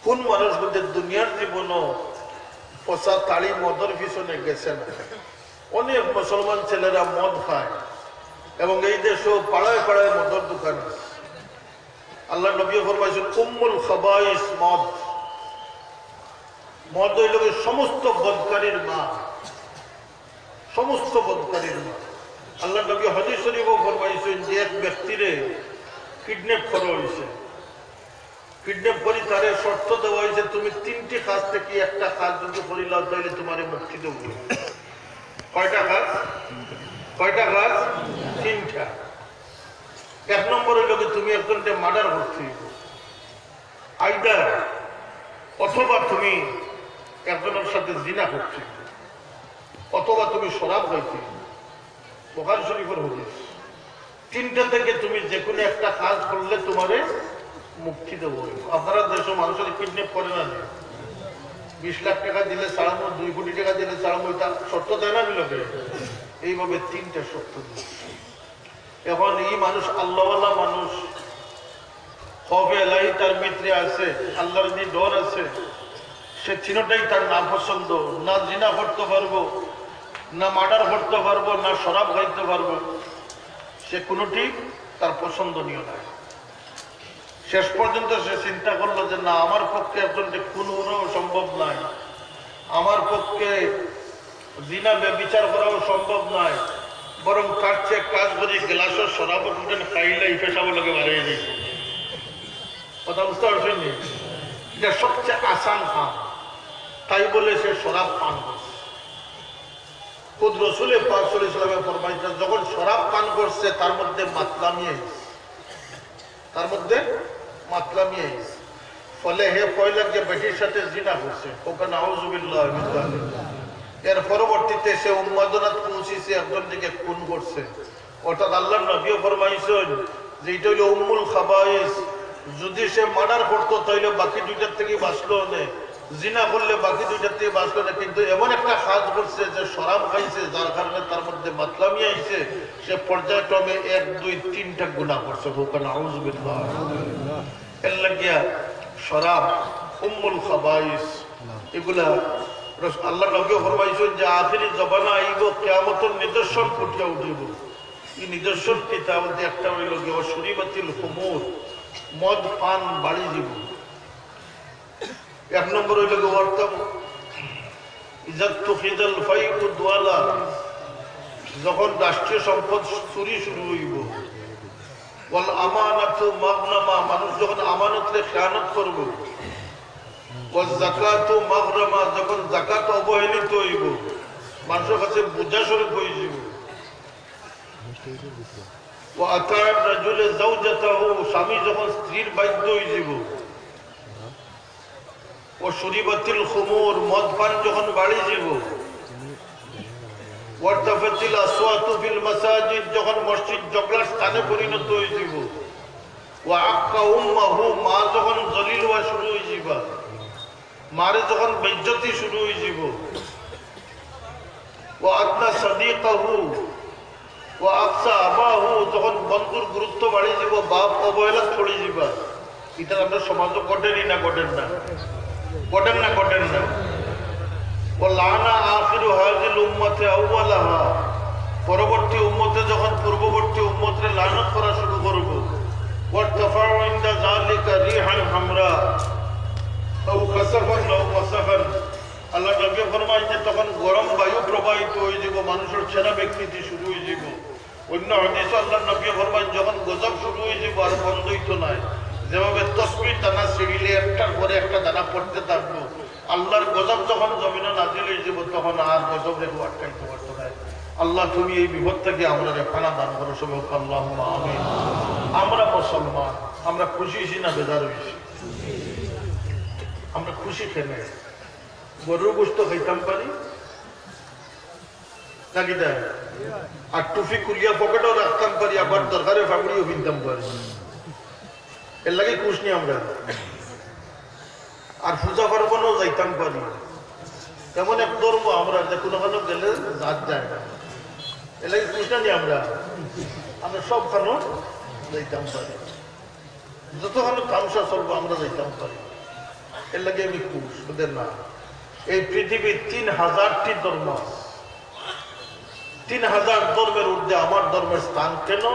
কোন মানুষ বলতে দুনিয়ার জীবনও পচা তাড়ি মদের পিছনে গেছে না? অনেক মুসলমান ছেলেরা মদ খায় এবং এই দেশেও পাড়ায় পাড়ায় মদের দোকান আছে। আল্লাহ নবী ফরমাইছেন উম্মুল খাবাইস মদ। মদ হইল সমস্ত বদকারীর মা, সমস্ত বদকারীর মা। আল্লাহ নবী হাদিস শরীফও ফরমাইছেন যে এক ব্যক্তিরে কিডন্যাপ করা হয়েছে, কিডন্যাপ করি তারে শর্ত দেওয়া হয়েছে তুমি 3টি কাজ থেকে একটা কাজ যদি করিলাম তাহলে তোমার মুক্তি দেব। কয়টা কাজ? কয়টা কাজ? 3টা। 1 নম্বর হইল তুমি একজনকে মার্ডার করছি, আইদার অথবা তুমি একজনের সাথে জিনা করছি, অথবা তুমি শরাব খাইছি। বুখারী শরীফের হাদিস। তিনটা থেকে তুমি যে কোনো একটা কাজ করলে তোমারে মুক্তি দেবো। আপনারা দেশের মানুষের কিডন্যাপ করে না, 20 লাখ টাকা দিলে ছাড়াবো, 2 কোটি টাকা দিলে ছাড়াবো, এটা শর্ত দেয় না বিলোকে। এইভাবে 3টা শর্ত দিল। এখন এই মানুষ আল্লাহওয়ালা মানুষ, খৌফে এলাহি তার ভিতরে আছে, আল্লাহর যে ডর আছে, সে চিনোটাই তার না পছন্দ। না জিনা করতে পারবো, না মার্ডার করতে পারবো, না শরাব খাইতে পারবো, সে কোনোটি তার পছন্দনীয় নয়। শেষ পর্যন্ত সে চিন্তা করলো যে না, আমার পক্ষে একজনকে খুন করাও সম্ভব নয়, আমার পক্ষে জিনা বিচার করাও সম্ভব নয়, বরং তার চেয়ে কাজ করে গ্লাসও শরাব উঠেন খাইলে পেশাবো লোকে বাড়িয়ে দিয়েছে। কথা বুঝতে পারছেন? এটা সবচেয়ে আসান কাম, তাই বলে সে শরাব পান করছে। খুদ রসুল পাক সাল্লাল্লাহু আলাইহি ওয়াসাল্লাম ফরমাইছেন, যখন শরাব পান করছে তার মধ্যে মাতলামি আইছে, তার মধ্যে মাতলামি আইছে, ফলে হে পয়লা যে বেটির সাথে জিনা করছে, ওখানে নাউযুবিল্লাহ। এর পরবর্তীতে সে উন্মাদনাত পৌঁছেছে, একজন দিকে খুন করছে। অর্থাৎ আল্লাহর নবীও ফরমাইছেন যে এটা হইল উম্মুল খাবাইস। যদি সে মার্ডার করতো তাহলে বাকি 2টার থেকে বাঁচলো না, জিনা করলে বাকি 2টার থেকে বাঁচলো না, কিন্তু এমন একটা কাজ করছে যে শরাব খাইছে, যার কারণে তার মধ্যে মাতলামি আইছে, সে পর্যায়ক্রমে 1, 2, 3টা গুনাহ করছে। নাউযুবিল্লাহ। এর লাগিয়া শরাব উম্মুল খাবাইস, এগুলা আল্লাহ নবী ফরমাইছেন যে আখিরি জমানা আইব, কিয়ামতের নিদর্শন ফুটিয়া উঠিব। এই নিদর্শন কিতা বলতে একটা হইল কি, শুরিবাতিল খুমুর, মদ পান বাড়ি যাব। 1 নম্বর হইল কি ওয়ার্তাম ইজাত তুখিদাল ফাইউ দুয়ালা, যখন রাষ্ট্রীয় সম্পদ চুরি শুরু হইব। ওয়াল আমানাতু মাগনামা, মানুষ যখন আমানতরে খেয়ানত করব। ওয়াল যাকাতু মাগরামা, যখন যাকাত অবহেলিত হইব, মানুষের কাছে বোঝা স্বরূপ হয়ে যাব। ওয়া আতার রাজুলে যাওজাতাহু, স্বামী যখন স্ত্রীর বাধ্য হয়ে যাব। ও শুরিবাতিল খুমুর, মদ পান যখন বাড়ি যাব। ওয়ারতাফাতিল আসওয়াতু ফিল মাসাজিদ, যখন মসজিদ জগলার স্থানে পরিণত হয়ে যাব। ওয়া আক্কা উম্মাহু, মা যখন জলিল হওয়া শুরু হয়ে যাবা, মারে যখন বেজ্জতি শুরু হয়ে যাব। ওয়া আদনা সাদিকাহু ওয়া আকসা আবাহু, যখন বন্ধুর গুরুত্ব বাড়ি যাব, বাপ অবহেলা ছড়ি যাবা। এটা আমরা সমাজে ঘটেনি না, ঘটেন না, ঘটেন না, ঘটেন না। ও লানা আখিরু হাযিল উম্মতি আউওয়ালাহা, পরবর্তী উম্মতে যখন পূর্ববর্তী উম্মতরে লানত করা শুরু করব। ওয়ারতাফাউ ইনদা যালিকা রিহান হামরা আও খাসাফান আও মাসাফান, আল্লাহ নবী ফরমাইছে তখন গরম বায়ু প্রবাহিত হয়ে যাব, মানুষের ছেঁড়া ব্যক্তিটি শুরু হয়ে যাব। অন্য হাদিসে আল্লাহ নবী ফরমাইছে যখন গজব শুরু হয়ে যাব আর বন্ধ হইতো না, যেভাবে তসবির দানা ছিঁড়িলে একটার পরে একটা দানা পড়তে থাকবো, আল্লাহর গজব যখন জমিনে নাজিল হয়ে যাব তখন আর গজব রেখে আটকাইতে পারতো না। আল্লাহ তুমি এই বিপদ থেকে আমরা রেখানা দান করো সবাই, আল্লাহুম্মা আমিন। আমরা মুসলমান, আমরা খুশি হয়েছি না বেজার হয়েছি? আমরা খুশি খেলে গরুর গোশত খাইতাম পারি নাকি দেয়, আর টুপি কুলিয়া পকেটও রাখতাম পারি, আবার দরকারে ফাগুড়িও কিনতাম পারি, এর লাগে খুশ নি আমরা। আর পূজা পার্বণও যাইতাম পারি, এমন এক ধর্ম আমরা যে কোনোখানে গেলে জাত যায় না, এর লাগে খুশ না নি আমরা। আমরা সবখানে যাইতাম পারি, যতখানে তামসা চলবো আমরা যাইতাম পারি, এর লাগে আমি খুশ। ওদের না, এই পৃথিবীর 3000টি ধর্ম, 3000 ধর্মের ঊর্ধ্বে আমার ধর্মের স্থান কেন?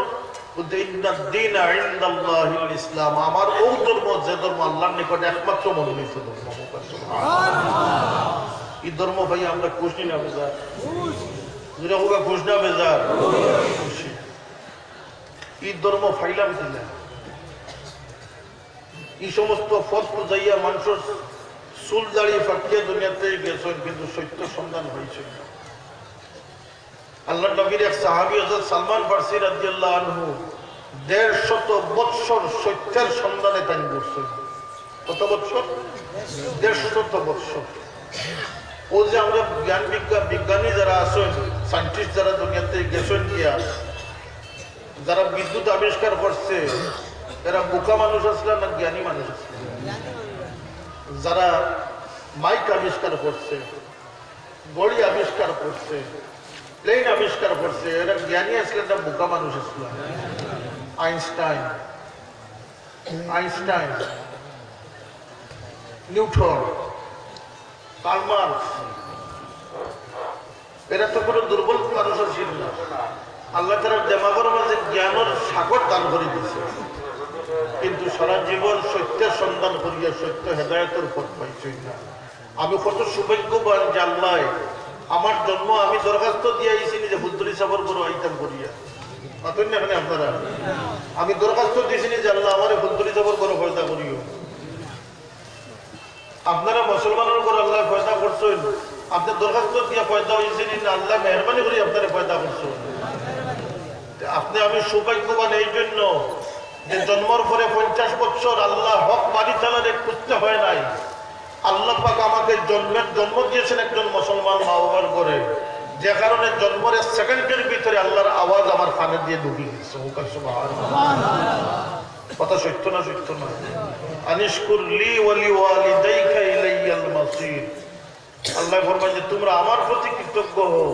ইসলাম, আমার ও ধর্ম যে ধর্ম আল্লাহর নিকটে একমাত্র মনোনীত ধর্ম। এই ধর্ম ভাই আমরা খুশি না বেজার? খুশ না বেজার? খুশি। এই ধর্ম ফাইলাম দিলাম, এই সমস্ত পথ পূজাইয়া মানুষের চুল দাঁড়িয়ে ফাটিয়ে দুনিয়াতে গেছেন, কিন্তু সত্য সন্ধান হয়েছে। আল্লাহ নবীর এক সাহাবী হযরত সালমান ফারসি রাদিয়াল্লাহু আনহু 150 বৎসর সত্যের সন্ধানে তাই করছেন। কত বৎসর? 150 বৎসর। ও যে আমরা বিজ্ঞানী যারা আছেন, সায়েন্টিস্ট যারা দুনিয়াতে গেছেন গিয়া যারা বিদ্যুৎ আবিষ্কার করছে এরা বোকা মানুষ আসলে না জ্ঞানী মানুষ আসলে? যারা মাইক আবিষ্কার করছে, গড়ি আবিষ্কার করছে, প্লেন আবিষ্কার করছে, এরা জ্ঞানী আসলে না বোকা মানুষ আসলে? আইনস্টাইন, নিউটন, কার্ল মার্কস, এরা তো কোনো দুর্বল মানুষ ছিল না। আল্লাহ তাআলা দেমাগের মাঝে জ্ঞানের সাগর দান করে দিয়েছে, কিন্তু সারা জীবন সত্যের সন্ধান করিয়া সত্য হেদায়েতের পথ পাইছই না। আমি কত সৌভাগ্যবান যে আল্লাহ আমার জন্ম, আমি দরখাস্ত দিয়ে আইছি যে হুদ্দুরি সাবর বড় আইতাম করিয়া পাতেন না এখানে আপনারা। আমি দরখাস্ত দিয়েছি যে আল্লাহ আমার হুদ্দুরি সাবর বড় ফয়দা করিও। আপনারা মুসলমানের উপর আল্লাহ ফয়দা করছেন, আপনার দরখাস্ত দিয়ে ফয়দা হয়েছেন না আল্লাহ মেহরবানি করে আপনারা ফয়দা করছেন। আপনি আমি সৌভাগ্যবান এই জন্য যে জন্মর পরে 50 বছর আল্লাহ হক মারি চালারে খুঁজতে হয় নাই। আল্লাহ পাক আমাকে জন্ম দিয়েছেন একজন মুসলমান মা বাবার করে, যে কারণে জন্মের সেকেন্ডের ভিতরে আল্লাহর আওয়াজ আমার কানে দিয়ে ঢুকে গেছে। কথা সত্য না সত্য না? আনিশকুর লি ওয়ালি ওয়ালিদাইকা ইলাইয়াল মাসির। আল্লাহ ফরমান যে তোমরা আমার প্রতি কৃতজ্ঞ হও,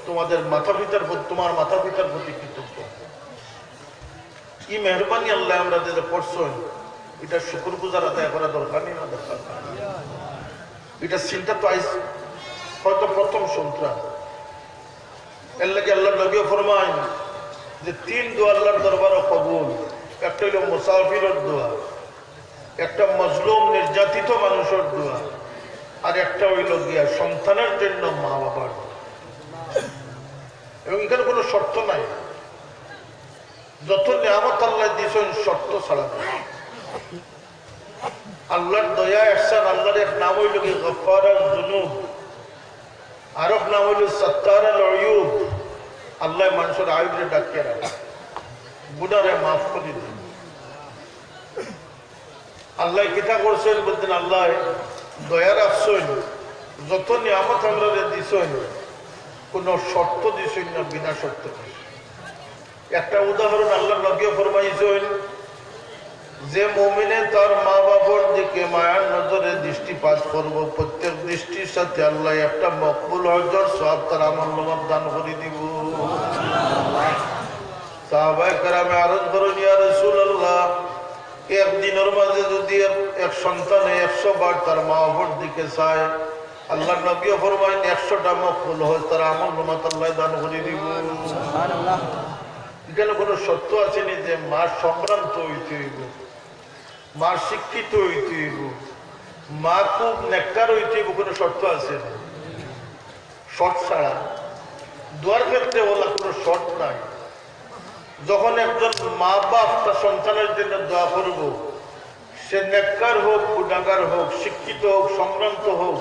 তোমার মাতা পিতার প্রতি কৃতজ্ঞ। কি মেহরবানি আল্লাহ আমরা যে পড়ছেন, এটা শুকরগুজার আদায় করা দরকার নেই না? দরকার এটা চিন্তা তো আইস হয়তো প্রথম সন্ত্রাস। এর লাগে আল্লাহ নবী ফরমায় যে 3 দোয়া আল্লাহর দরবারে কবুল। একটা হইল মুসাফিরের দোয়া, একটা মজলুম নির্যাতিত মানুষের দোয়া, আর একটা হইল গিয়া সন্তানের জন্য মা বাবার। এবং এখানে কোনো শর্ত নাই, যত নিয়ামত আল্লাহ দিয়েছেন শর্ত ছাড়া। আল্লাহর দয়া ইহসান, আল্লাহর এক নাম হইল কি গফফারুল যুনুব, আর এক নাম হইল সাত্তারুল উয়ুব। আল্লাহ মানুষের আয়ুবরে ডাকিয়ে রাখে, গুনাহরে মাফ করে দেন। আল্লাহ কিতা করছেন বলতেন, আল্লাহ দয়া রাখছেন, যত নিয়ামত আমরা দিছেন কোন শর্ত দিছেন না, বিনা শর্ত। একটা উদাহরণ আল্লাহ নবী ফরমাইছেন যে মুমিনে তার মা বাবার দিকে মায়ার নজরে দৃষ্টিপাত করব, প্রত্যেক দৃষ্টির সাথে আল্লাহ একটা মকবুল হজর সওয়াব তার আমল দান করে দিব। সাহাবায়ে কেরামে আরজ করেন, ইয়া রাসূলুল্লাহ, একদিনের মাঝে যদি এক সন্তানে 100 বার তার মা বাবার দিকে চায়, আল্লাহ নবী ফরমায়েন 100টা মকবুল হয় তার আমল আল্লাহ দান করে দিব। এখানে কোনো সত্য আসেনি যে মা সম্ভ্রান্ত হইতে হইব, মা শিক্ষিত হইতে হইব, মা খুব নেককার হইতে হইব, কোনো শর্ত আছে না। শর্ত ছাড়া দোয়ার ক্ষেত্রে ওলা কোনো শর্ত নাই। যখন একজন মা বাপ তার সন্তানের জন্য দোয়া করব, সে নেককার হোক, গুনাহগার হোক, শিক্ষিত হোক, সম্ভ্রান্ত হোক,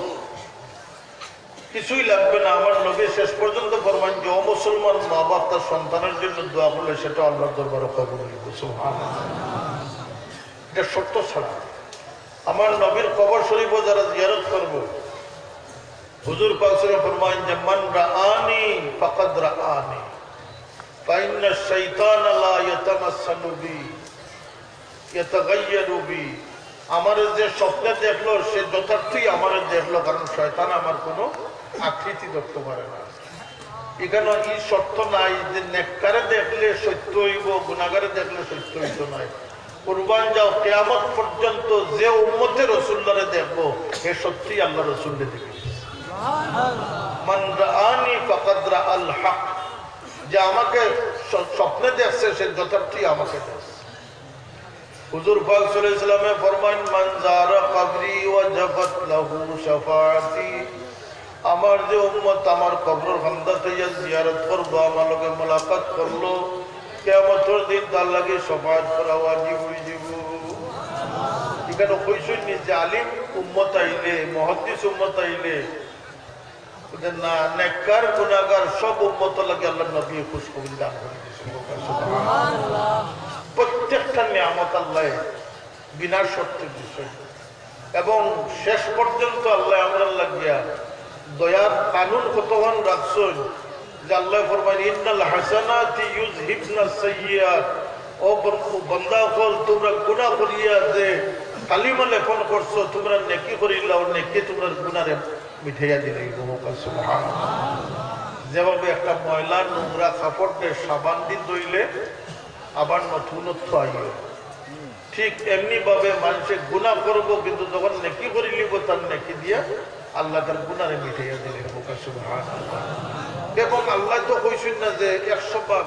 কিছুই লাগবে না। আমার নবী শেষ পর্যন্ত ফরমান যে অমুসলমান মা বাপ তার সন্তানের জন্য দোয়া করলে সেটা আল্লাহর দরবারে কবুল হইব। সুবহানাল্লাহ। এটা শর্ত ছাড়া। আমার নবীর কবর শরীফও যারা জিয়ারত করব, হুজুর পাক সাল্লাল্লাহু আলাইহি ওয়াসাল্লাম ফরমান যে মান রাআনি ফাকাদ রাআনি ফাইন্না শাইতানা লা ইয়াতামাসসালু বি ইয়াতাগায়্যারু বি। আমার যে স্বপ্নে দেখলো সে যথার্থই আমার দেখলো, কারণ শয়তান আমার কোনো আকৃতি দেখতে পারে না। এখানে এই শর্ত নাই যে নেককারে দেখলে সত্য হইব, গুনাহগারে দেখলে সত্য হইতো নাই। কুরবান যাও, কিয়ামত পর্যন্ত যে উম্মতে রাসূলুল্লাহরে দেখবো সে সত্যিই আল্লাহ রাসূলকে দেখেছে। মান রাআনি ফাকাদ রাআল হক, যে আমাকে স্বপ্নে দেখছে সে যথার্থই আমাকে দেখছে। হুজুর পাক সাল্লাল্লাহু আলাইহি ওয়াসাল্লাম ফরমান মান যারা কবরি ওয়াজাবাত লাহু শাফাআতি। আমার যে উম্মত আমার কবরের খান্দাতে জিয়ারত করবো, আমার লগে মুলাকাত করলো, কিয়ামতের দিন তার লাগে শাফাআত করা ওয়াজিব হয়ে যাব। এখানে কইছেন যে আলিম উম্মত আইলে, মুহাদ্দিস উম্মত আইলে না, নেককার গুনাহগার সব উম্মত লাগে আল্লাহ নবী খুশখবরি দান করে দিয়েছেন। সুবহানাল্লাহ। প্রত্যেকটা নিয়ামত আল্লাহ বিনা শর্তে দিয়েছেন, এবং শেষ পর্যন্ত আল্লাহ আমরা লাগিয়া দয়ার কানুন কতক্ষণ রাখছেন যে আল্লাহ ফরমায় ইন্নাল হাসানাতি ইউযহিবনাস সাইয়্যাত, ও বান্দা হল তোমরা গুনাহ করিয়া যে কালিমা লেখন করছো তোমরা নেকি করিলাও, নেকি তোমরা গুনারে মিঠাইয়া দিলে। সুবহানাল্লাহ। যেভাবে একটা ময়লার নোংরা কাপড়কে সাবান দিয়ে ধুইলে আবার নতুনত্ব আইও, ঠিক এমনি ভাবে মানুষে গুনাহ করবো কিন্তু যখন নেকি করে নিব তার নেকি দিয়া আল্লাহ তার গুনারে মিঠাইয়া দিলেন। সুবহানাল্লাহ। এবং আল্লাহ তো কইছেন না যে 100 ভাগ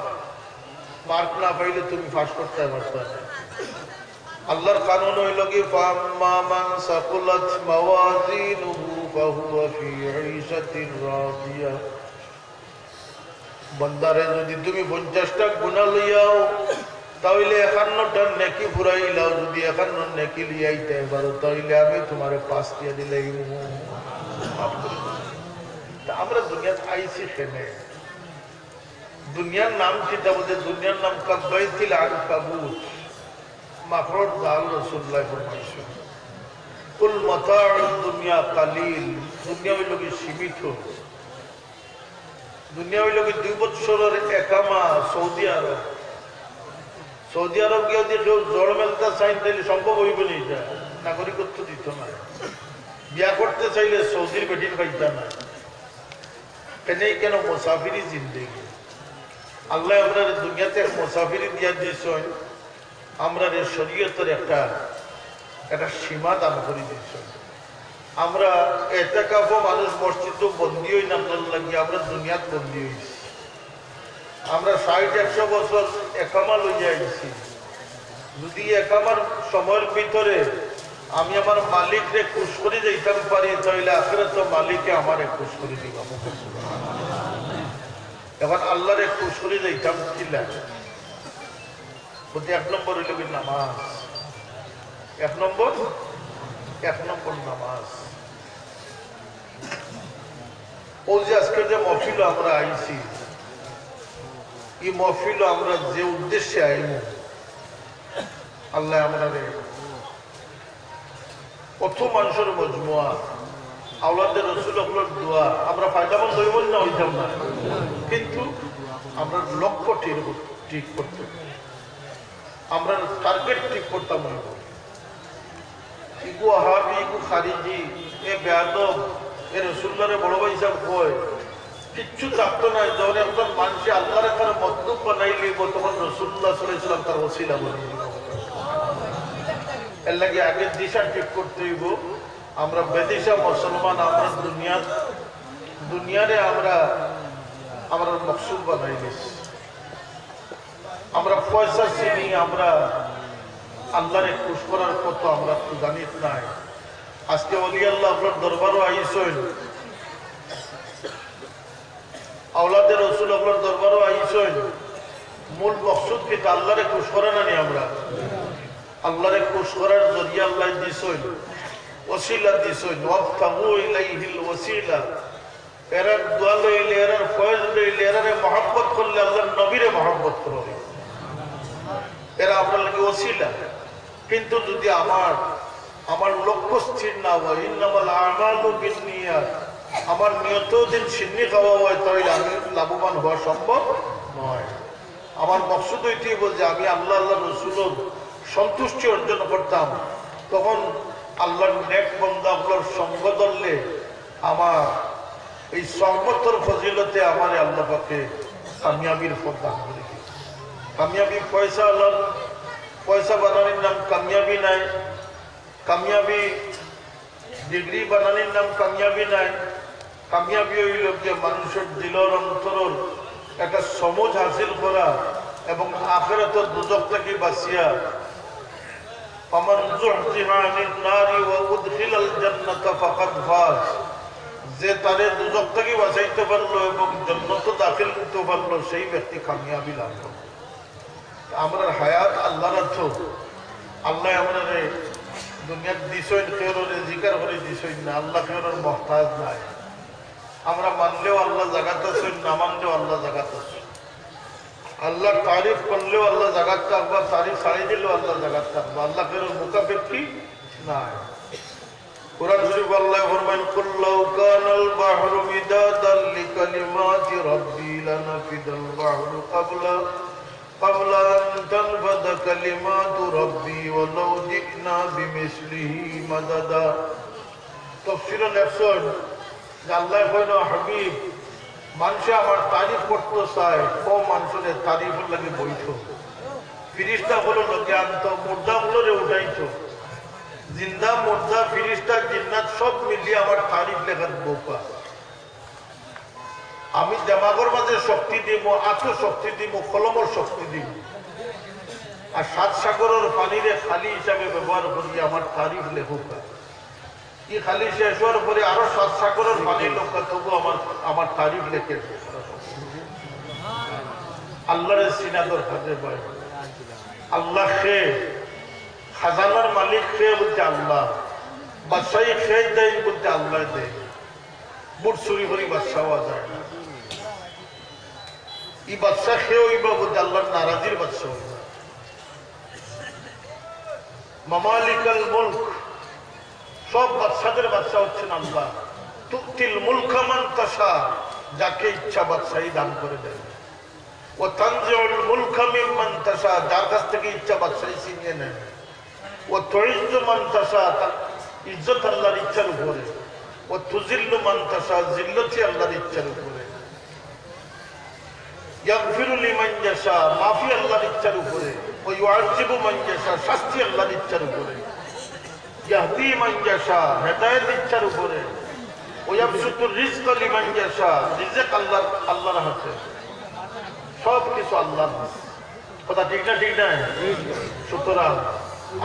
মার্ক না পাইলে তুমি পাস করতে পারবে না। আল্লাহর কানুন হইল কি ফাম্মা মান সাকুলাত মাওয়াজিনুহু ফাহুয়া ফি ঈশাতির রাদিয়া। বান্দারে যদি তুমি 50টা গুনাহ লইয়াও তাহলে 51টার নেকি ফুরাইলাও, যদি 51 নেকি লিয়াইতে পারো তাহলে আমি তোমারে 5 দিয়ে দিলাই। আমরা দুনিয়াতে আইছি কেনে? দুনিয়ার নাম কিতা বলতে, দুনিয়ার নাম কাবাইতিল আনকাবুত, মাফরুদ জাল রাসূলুল্লাহ ফরমাইছেন কুল মাতাউদ দুনিয়া কালিল। দুনিয়া হইল কি সীমিত, দুনিয়া হইল কি 2 বছরের একামা সৌদি আরব। সৌদি আরব গিয়ে যদি কেউ জড় মেলতে চাই তাহলে সম্ভব হইব না, এটা নাগরিকত্ব দিত না। বিয়া করতে চাইলে সৌদির বেটিন পাইতা না। কেন? মুসাফিরি জিন্দেগি। আল্লাহ আমরা দুনিয়াতে মুসাফিরি দিয়া দিয়েছেন, আমরা শরীয়তের একটা সীমা দান করে দিয়েছেন। আমরা এতেকাফও মানুষ মসজিদ বন্দী হই না লাগিয়ে আমরা দুনিয়াত বন্দী হয়েছি। আমরা 60-100 বছর একামা লইয়া আইছি। যদি একামার সময়ের ভিতরে আমি আমার মালিকরে খুশ করে যাইতাম পারি তাহলে আখিরাতে মালিকে আমারে খুশ করে দিব। এখন আল্লাহরে খুশ করে যাইতাম কিলা বলতে 1 নম্বর হইল কি নামাজ। 1 নম্বর নামাজ। ও যে আজকে যে মহফিল আমরা আইছি, এই মহফিল আমরা যে উদ্দেশ্যে আইব আল্লাহ আমরা কত মানুষের মজমুয়া, আওলাদের রাসূলুল্লাহর দোয়া, আমরা ফায়দামন্দ হইব না হইতাম না, কিন্তু আমরা লক্ষ্য ঠিক করতাম, আমরা টার্গেট ঠিক করতাম। হইব ইগু আহাবি ইগু খারিজি এ বেয়াদব এ রাসূলুল্লাহরে বড় ভাই হিসাব কয় কিচ্ছু থাকতো না। যখন একজন মানুষ আল্লাহর এখানে মতলুব বানাই লিব তখন রাসূলুল্লাহ সাল্লাল্লাহু আলাইহি ওয়াসাল্লাম তার ওসিলা বানিয়ে দিব। এর লাগে আগে দিশা ঠিক করতে হইব। আমরা বেদিশা মুসলমান, আমরা দুনিয়ারে আমরা মকসুদ বানাই দিছি। আমরা পয়সা চিনি, আমরা আল্লাহরে খুশ করার কত আমরা তো জানি নাই। আজকে ওলি আল্লাহ আপনার দরবারও আইসেন, আওলাদের রাসূল আপনার দরবারও আইসেন। মূল মকসুদ কি? আল্লাহরে খুশ করা না নি? আমরা আল্লাহরে খুশ করার জরিয়া আল্লাহ দিছেন, ওসিলা দিছেন। ওয়াবতাগু ইলাইহিল ওসিলা, এরার দোয়া লইলে, এরার ফয়েজ লইলে, এরারে মহব্বত করলে আল্লাহর নবীরে মহব্বত করবে, এরা আপনার লাগে ওসিলা। কিন্তু যদি আমার লক্ষ্য স্থির না হয়, ইন্নামাল আমালু বিন্নিয়াত, আমার নিয়ত দিন সিন্নি খাওয়া হয় তাহলে আমি লাভবান হওয়া সম্ভব নয়। আমার মকসুদ হইতেই বলছে আমি আল্লাহ রাসূলের সন্তুষ্টি অর্জন করতাম, তখন আল্লাহর নেক বান্দাগুলোর সঙ্গ ধরলে আমার এই সহবতের ফজিলতে আমার আল্লাহ পাকে কামিয়াবির পথ দান করে। কামিয়াবি পয়সা বানানোর নাম কামিয়াবি নাই, কামিয়াবি ডিগ্রি বানানোর নাম কামিয়াবি নাই। কামিয়াবি হইল যে মানুষের দিলর অন্তরের একটা সমঝ হাসিল করা এবং আখিরাতের দুজক থেকে বাঁচিয়া ফামান যুহজিহা আনিন নারি ওয়া উদখিলাল জান্নাতা ফাকাদ ফাজ, যে তারে দুজক থেকে বাঁচাইতে পারলো এবং জান্নাতে দাখিল করতে পারলো সেই ব্যক্তি কামিয়াবি লাভ করলো। আমরা হায়াত আল্লাহর অর্থ, আল্লাহ আমাদের দুনিয়ার দিছেন কেউরে জিকার করে দিছেন না, আল্লাহ কেউর মহতাজ নাই। আমরা মানলেও আল্লাহ জাগাত আছেন, না মানলেও আল্লাহ জাগাত আছেন। আল্লাহ তারিফ করলেও আল্লাহ জাগাত থাকবো, তারিফ ছাড়িয়ে দিলেও আল্লাহ জাগাত থাকবো। আল্লাহ কেউর মুকাফেক্ষি নাই। কোরআন শরীফ আল্লাহ ফরমান কুল লাউ কানাল বাহরু মিদাদাল بكلمات ربي لنفد البحر قبل أن تنفد كلمات ربي ولو جئنا بمثله مددا تفسير লেখছেন যে আল্লাহ কইল হাবিব মানুষ আমার তারিফ করতে চায় ও মানুষের তারিফের লাগে বইতো ফিরিস্তা হলো লোকে আনত মুর্দা গুলোরে উঠাইতো জিন্দা মুর্দা ফিরিস্তা জিন্নাত সব মিলিয়ে আমার তারিফ লেখার বোকা আমি দেমাগর মাঝে শক্তি দিব আত্মশক্তি দিব কলমর শক্তি দিব আর সাত সাগরের পানিরে খালি হিসাবে ব্যবহার করি আমার তারিফ লেখা কি খালি শেষ হওয়ার পরে আরো সাত সাগরের পানি লোক তবু আমার তারিফ লেখে আল্লাহর সিনাদর হাতে পায় আল্লাহ খে খাজানার মালিক খে বলতে আল্লাহ বাদশাহী খে দেয় বলতে আল্লাহ দেয় বুট চুরি করি বাদশাহ হওয়া যায় না এই বাদশাহ খেয়ে হইবা বলতে আল্লাহর নারাজির বাদশাহ হইবা মামালিকাল মুলক সব বাদশাদের বাদশাহ হচ্ছেন আল্লাহ তুতিল মুলকা মান তাশা যাকে ইচ্ছা বাদশাহী দান করে দেয় ও তানজিউল মুলকা মিম্মান তাশা যার কাছ থেকে ইচ্ছা বাদশাহী ছিনিয়ে নেয় ও তুইজ্জু মান তাশা ইজ্জত আল্লাহর ইচ্ছার উপরে ও তুজিল্লু মান তাশা জিল্লতি আল্লাহর ইচ্ছার উপরে ইয়াগফিরু লিমান ইয়াশা মাফি আল্লাহর ইচ্ছার উপরে ও ইউআযিবু মান ইয়াশা শাস্তি আল্লাহর ইচ্ছার উপরে ইয়াহদি মান ইয়াশা হেদায়েত ইচ্ছার উপরে ও ইয়াবসুতু রিজক লিমান ইয়াশা রিজক আল্লাহর হাতে সব কিছু আল্লাহর কথা ঠিক না সুতরাং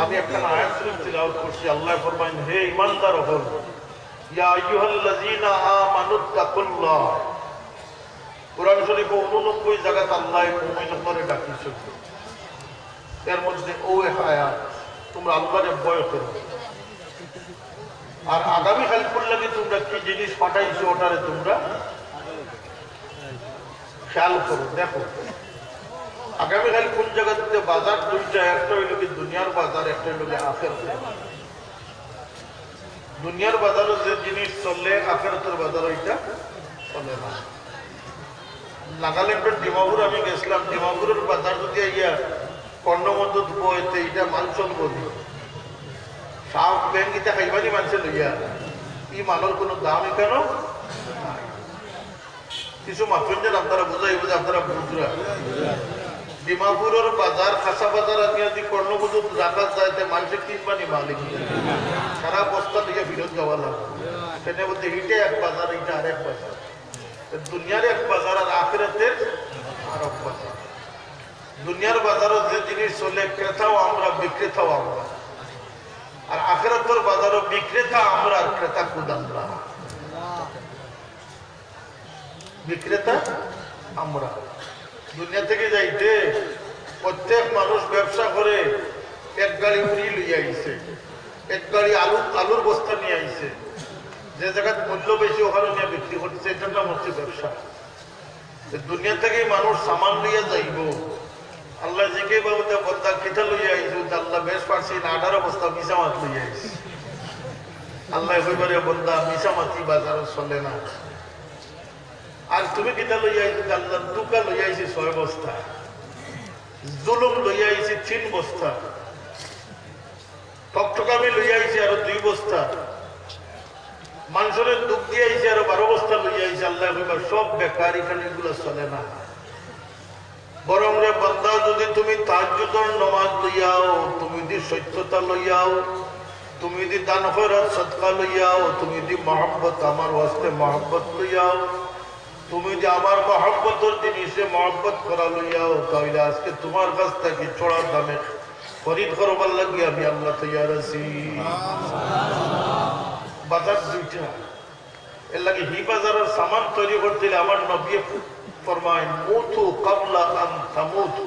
আমি একটা আয়াত শরীফ তিলাওয়াত করছি আল্লাহ ফরমান হে ঈমানদার হল ইয়া আইয়ুহাল্লাযীনা আমানুত্তাকুল্লাহ কোরআন শরীফে 89 জায়গাতে আল্লাহ মুমিন করে ডাকিছে এর মধ্যে ও আয়াত তোমরা আল্লাহরে ভয় করো আর আগামী কাল পর্যন্ত তোমরা কি জিনিস পাঠাইছো ওটারে তোমরা খেয়াল করো দেখো আগামী কাল কোন জায়গাতে বাজার দুইটা একটা হইল কি দুনিয়ার বাজার একটা হইল আখিরাত দুনিয়ার বাজারে যে জিনিস চলে আখিরাতের বাজার ওইটা চলে না নাগাল্যান্ডের ডিমাপুর আমি গেছিলাম ডিমাপুরের বাজার যদি ইয়া কর্ণমধ্যত বইতে এটা মানসল বলি সাপ ব্যাংকিতে খাইবানি মানুষের লইয়া এই মালের কোনো দামই কেন কিছু মাত্রেন আপনারা বুঝাই আপনারা বুঝরা ডিমাপুরের বাজার খাসা বাজার আপনি যদি কর্ণমধ্যত রাখা যায় মানুষের কিনবানি মালিক সারা বস্তা লইয়া বিরোধ যাওয়া লাগবে সেটা বলতে এইটা এক বাজার এইটা আরেক বাজার দুনিয়ার এক বাজার আর আখিরাতের আরেক বাজার দুনিয়ার বাজারও যে জিনিস চলে ক্রেতাও আমরা বিক্রেতাও আমরা আর আখিরাতের বাজারও বিক্রেতা আমরা আর ক্রেতা খুদ আমরা বিক্রেতা আমরা দুনিয়া থেকে যাইতে প্রত্যেক মানুষ ব্যবসা করে এক গাড়ি মুড়ি লইয়া আইছে এক গাড়ি আলুর বস্তা নিয়ে আইছে যে জায়গায় মূল্য বেশি ওখানে নিয়ে বিক্রি করছে এটার নাম হচ্ছে ব্যবসা দুনিয়া থেকে মানুষ সামান লইয়া যাইব আল্লাহ জিকে বাবু বন্দা খিতা লইয়া আইসু আল্লাহ বেশ পারছি না 18 বস্তা মিশামাত লইয়া আইসি আল্লাহ হইবারে বন্দা মিশামাতি বাজারে চলে না আর তুমি কিতা লইয়া আইসু আল্লাহ দুকা লইয়া আইসি 6 বস্তা জুলুম লইয়া আইসি 3 বস্তা টকটকামি লইয়া আইসি আরো 2 বস্তা মানুষের দুঃখ দিয়ে আইসি আরো 12 বস্তা লইয়া আইসি আল্লাহ হইবার সব বেকার এখানে এগুলো চলে না বরং রে বান্দা যদি তুমি তাহাজ্জুদের নামাজ লইয়াও তুমি যদি সত্যতা লইয়াও তুমি যদি দান খয়রাত সদকা লইয়াও তুমি যদি মহব্বত আমার ওয়াস্তে মহব্বত লইয়াও তুমি যদি আমার মহব্বতের জিনিসে মহব্বত করা লইয়াও তাহলে আজকে তোমার কাছ থেকে চড়ার দামে খরিদ করবার লাগি আমি আল্লাহ তৈয়ার আছি বাজার দুইটা এর লাগে হি বাজারের সামান তৈরি করতে আমার নবী ফরমায় মুতু ক্বাবলা আন তামুতু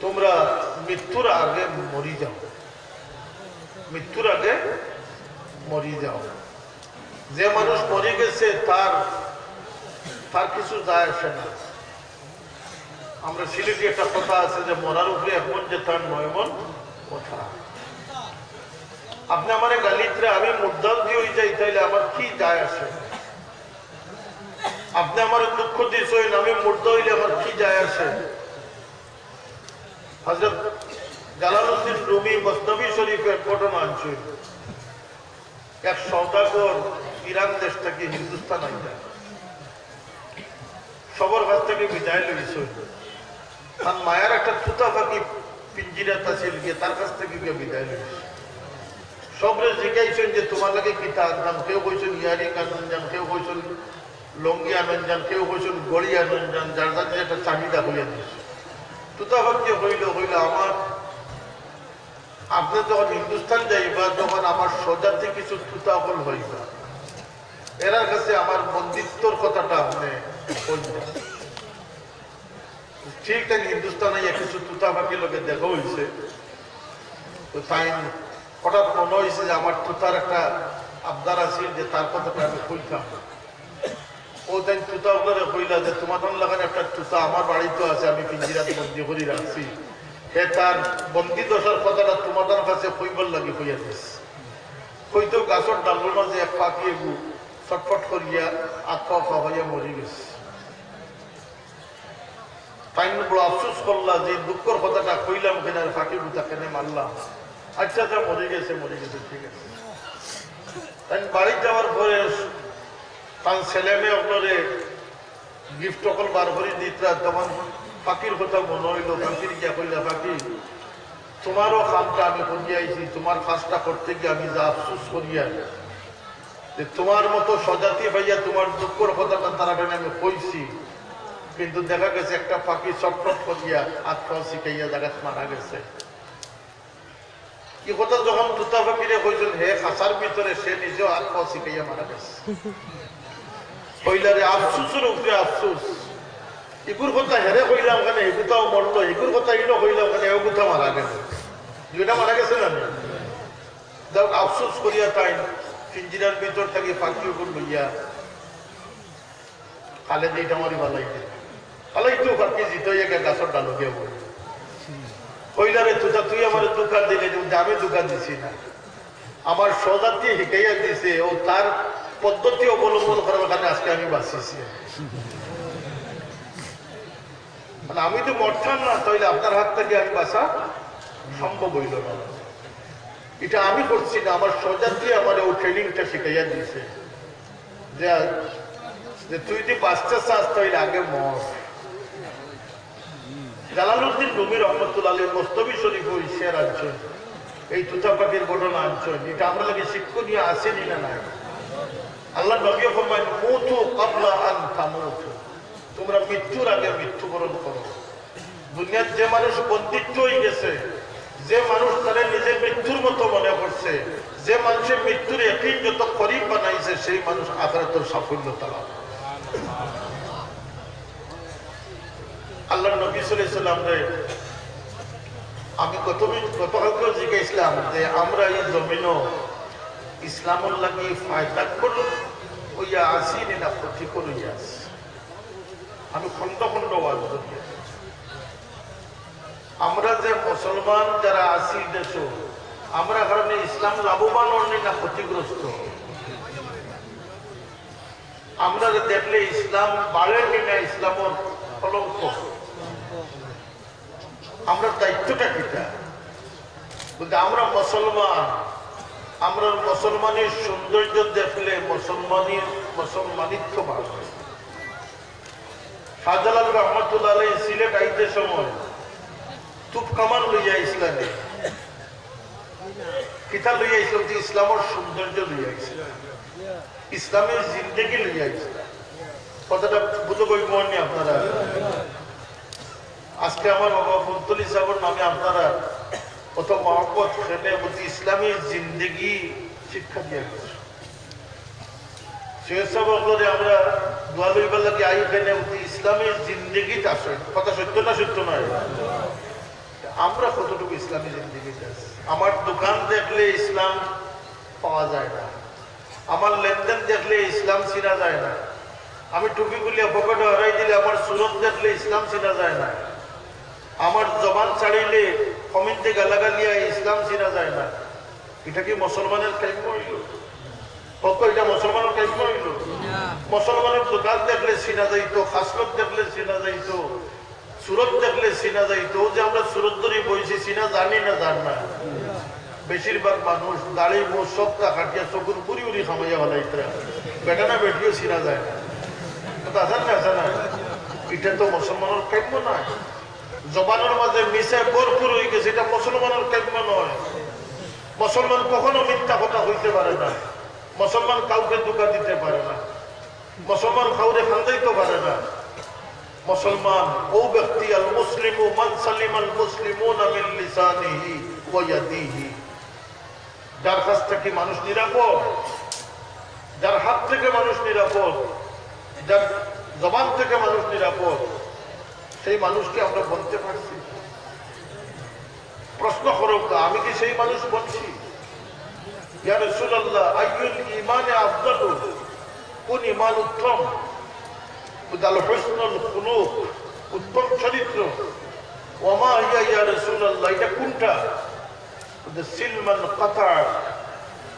তোমরা মৃত্যুর আগে মরি যাও মৃত্যুর আগে মরি যাও যে মানুষ মরে গেছে তার কিছু যায় আসে না আমরা সিলেটি একটা কথা আছে যে মরার উপরে এখন যে তার 9 মণ কথা আপনি আমার গালিত্রে আমি মুদ্দাল দিয়ে যাই তাইলে আমার কি যায় আসে আপনি আমার দুঃখ দিয়েছেন, আমি মুর্দা হইলে আমার কি যায় আসে? হযরত জালালউদ্দিন রুমি মসনবী শরীফের ঘটনা আনছেন। এক সওদাগর ইরান দেশ থেকে হিন্দুস্তান আইয়া সবার কাছ থেকে বিদায় লইছেন। আর মায়ের একটা তুতা পাখি পিঞ্জিরাত আছিল গিয়ে তার কাছ থেকে গিয়ে বিদায় লইছে। সবরে জিজ্ঞাইছেন যে তোমার লাগে কি তার নাম? কেউ কইছেন ইয়ারিং আনন্দান, কেউ কইছেন লঙ্গি আনন্দান, কেউ কইছেন গড়ি আনন্দান, যার যার একটা চাহিদা হইয়া দিয়েছে। তুতা পাখি হইল আমার, আপনি যখন হিন্দুস্তান যাইবা তখন আমার সজাতে কিছু তুতা হল হইবা, এরা কাছে আমার বন্দিত্বর কথাটা আপনি বলবেন। ঠিক তাই হিন্দুস্তানে কিছু তুতা পাখি লোকে দেখা হয়েছে। তো তাই হঠাৎ মনে হয়েছে যে আমার তুতার একটা আবদার আছে, যে তার কথাটা আমি কইতাম। ও তাই তুতা আপনারা কইলা যে তোমাদের লাগান একটা তুতা আমার বাড়িতে আছে, আমি পিঞ্জিরাত বন্দি করে রাখছি, হে তার বন্দি দশার কথাটা তোমাদের কাছে কইবার লাগি কইয়া দিস। কইতো গাছর ডালের মাঝে এক পাখি এগু ছটফট করিয়া আত্মা হইয়া মরি গেছে। তাই বড় আফসোস করলা যে দুঃখর কথাটা কইলাম কেন, ফাঁকি বুতা কেন মারলাম। আচ্ছা যা মরে গেছে ঠিক আছে। তাই বাড়ি যাওয়ার পরে তার ছেলে মেয়ে আপনারে গিফট অকল বার করে দিতরা, তখন ফাঁকির কথা মনে হইল। ফাঁকির গিয়া কইলা, ফাঁকি তোমারও কামটা আমি করিয়া আইছি, তোমার কাজটা করতে গিয়ে আমি যা আফসোস করিয়া যে তোমার মতো সজাতি ভাইয়া তোমার দুঃখর কথাটা তারা আমি কইছি, কিন্তু দেখা গেছে একটা পাখি চটপট করিয়া আত্মা শিখাইয়া জায়গাত মারা গেছে। এই কথা যখন তুতা পাখিরে কইছেন, হে খাঁচার ভিতরে সে নিজেও আত্মা শিখাইয়া মারা গেছে। কইলারে আফসুসের উপরে আফসুস, এগুর কথা হেরে কইলাম কেন, এগুতাও মরলো, এগুর কথা এগুলো কইলাম কেন, এ গুথা মারা গেছে, দুইটা মারা গেছে না। যাক আফসুস করিয়া তাই পিঞ্জিরার ভিতর থেকে পাখি উপর লইয়া কালে দিটা মারি পালাইতো পাখি জিত হইয়া গাছর ডালো গিয়ে বল কইলারে তুতা তুই আমার দোকান দিলে, আমি দোকান দিছি না, আমার সজাতি শিখাইয়া দিছে, ও তার পদ্ধতি অবলম্বন করার কারণে আজকে আমি বাঁচিছি। মানে আমি তো মরতাম না, তাইলে আপনার হাত থেকে আমি বাঁচা সম্ভব হইল না। এটা আমি করছি না, আমার সজাতি আমার ও ট্রেনিংটা শিখাইয়া দিয়েছে যে তুই যদি বাঁচতে চাস তাইলে আগে মর। জালালউদ্দিন রুমি রহমতুল্লাহ আলাইহি মসনবী শরীফ ওই শের আনছেন, এই তুতা পাখির ঘটনা আনছেন। এটা আমরা লাগে শিক্ষণীয় আসেনি না নাই? আল্লাহ নবী ফরমায়েন, মুতু ক্বাবলা আন তামুতু, তোমরা মৃত্যুর আগে মৃত্যুবরণ করো। দুনিয়ার যে মানুষ বন্দিত্ব হয়ে গেছে, যে মানুষ তারা নিজের মৃত্যুর মতো মনে করছে, যে মানুষের মৃত্যুর একই যত করিব বানাইছে, সেই মানুষ আখিরাতের সাফল্যতা লাভ। আল্লাহ নবী সাল্লাল্লাহু আলাইহি ওয়াসাল্লাম রে আমি গতকালকেও জিজ্ঞাসলাম যে আমরা এই জমিনও ইসলামের লাগি ফায়দা করল হইয়া আসি না ক্ষতি করিয়া আসি। আমি খন্ড খন্ড ওয়াজ করি, আমরা যে মুসলমান যারা আছি দেশ, আমরা কারণে ইসলাম লাভবান হননি না ক্ষতিগ্রস্ত? আমরা দেখলে ইসলাম বাড়েনি না ইসলামের কলঙ্ক? আমরা দায়িত্বটা কিটা? বলতে আমরা মুসলমান, আমরা মুসলমানের সৌন্দর্য দেখলে মুসলমানিত্ব বাড়বে। শাহজালাল রহমতুল্লাহ আলাইহি সিলেট আইতে সময় তুপ কামান লইয়া ইসলামে কিতা লইয়া ইসলাম, ইসলামের সৌন্দর্য লইয়া ইসলাম, ইসলামের জিন্দেগি লইয়া ইসলাম। কথাটা বুঝতে কইবনি আপনারা? আজকে আমার বাবা ফুলতলি সাহেবের নামে আপনারা কত মহব্বত খেলে বলতে ইসলামের জিন্দেগি শিক্ষা দিয়ে গেছে। সেসব আপনাদের আমরা দোয়া লইবার লাগে আই খেলে বলতে ইসলামের জিন্দেগিতে আসে। কথা সত্য না সত্য নয়? আমরা কতটুকু ইসলামী জিন্দেগিতে আছি? আমার দোকান দেখলে ইসলাম পাওয়া যায় না, আমার লেনদেন দেখলে ইসলাম চিনা যায় না, আমি টুপি গুলিয়া পকেটে হারাই দিলে আমার সুরত দেখলে ইসলাম চিনা যায় না, আমার জবান ছাড়িলে কমিনতে গালাগালিয়া ইসলাম চিনা যায় না। এটা কি মুসলমানের কাম্য হইল? কত এটা মুসলমানের কাজ হইল? মুসলমানের দোকান দেখলে চিনা যাইতো, খাসলত দেখলে চিনা যাইতো, সুরত দেখলে চিনা যাইতো। যে আমরা সুরত ধরে বইছি চিনা জানি না জান না। বেশিরভাগ মানুষ দাড়ি মুখ সবটা কাটিয়া চকুর পুরি উড়ি খামাইয়া হলাইতে বেটা না বেটিও চিনা যায় না। আছে না আছে না? এটা তো মুসলমানের কাম্য নয়। জবানের মাঝে মিশে ভরপুর হয়ে গেছে, এটা মুসলমানের কাম্য নয়। মুসলমান কখনো মিথ্যা কথা হইতে পারে না। মুসলমান কাউকে ধোঁকা দিতে পারে না। মুসলমান কাউরে খান্দাইতে পারে না। মুসলমান ও ব্যক্তি আল মুসলিমু মান সালিমাল মুসলিমুনা মিন লিসানিহি ওয়া ইয়াদিহি, যার কাছ থেকে মানুষ নিরাপদ, যার হাত থেকে মানুষ নিরাপদ, যার জবান থেকে মানুষ নিরাপদ, সেই মানুষকে আমরা বলতে পারছি। প্রশ্ন করো, আমি কি সেই মানুষ বলছি? ইয়া রাসূলুল্লাহ আইয়ুল ঈমানে আফদালু, কোন ঈমান উত্তম? উদাল হুসনুল খুলুক, উত্তম চরিত্র। ওমা হিয়া ইয়া রাসূলুল্লাহ, এটা কোনটা? সিলমান কাতা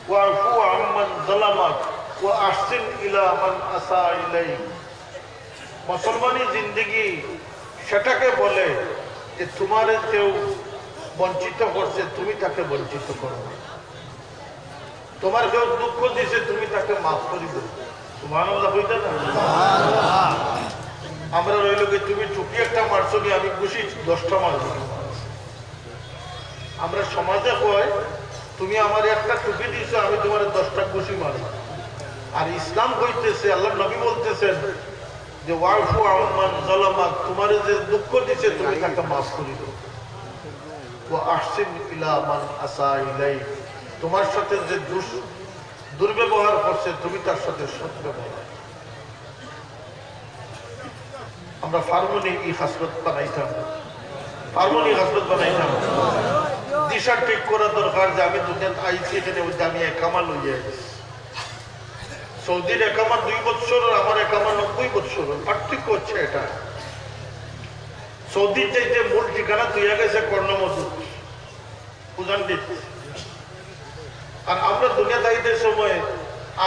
ওয়া আফু আম্মান যালামাক ওয়া আহসিন ইলা মান আসা ইলাইক। মুসলমানি জিন্দেগি সেটাকে বলে যে তোমার কেউ বঞ্চিত করছে, তুমি তাকে বঞ্চিত করো না। তোমার কেউ দুঃখ দিয়েছে, তুমি তাকে মাফ করে দেবো। সুবহানাল্লাহ হইতে না? আমরা রইল কি তুমি টুকি একটা মারছো কি আমি খুশি 10টা মারবো। আমরা সমাজে কয় তুমি আমার একটা টুকি দিয়েছো, আমি তোমার 10টা খুশি মারবো। আর ইসলাম হইতেছে, আল্লাহ নবী বলতেছেন যে ওয়াফু আম্মান যালামাক, তোমার যে দুঃখ দিয়েছে তুমি তাকে মাফ করে দাও। ওয়া আহসিন ইলা মান আসা ইলাইক, তোমার সাথে যে দুর্ব্যবহার করছে তুমি তার সাথে সদ্ব্যবহার। আমরা ফার্মনি এই হাসরত বানাইতাম, ফার্মনি হাসরত বানাইতাম। দিশা ঠিক করা দরকার যে আমি দুনিয়াতে আইছি, এখানে আমি একামা লইয়া সৌদির একামা 2 বছর, আমার একামা 90 বছর। পার্থক্য হচ্ছে এটা। সৌদির চাইতে মূল ঠিকানা তুই গেছে কর্ণমধু উজান দিচ্ছে। আর আমরা দুনিয়া যাইতে সময়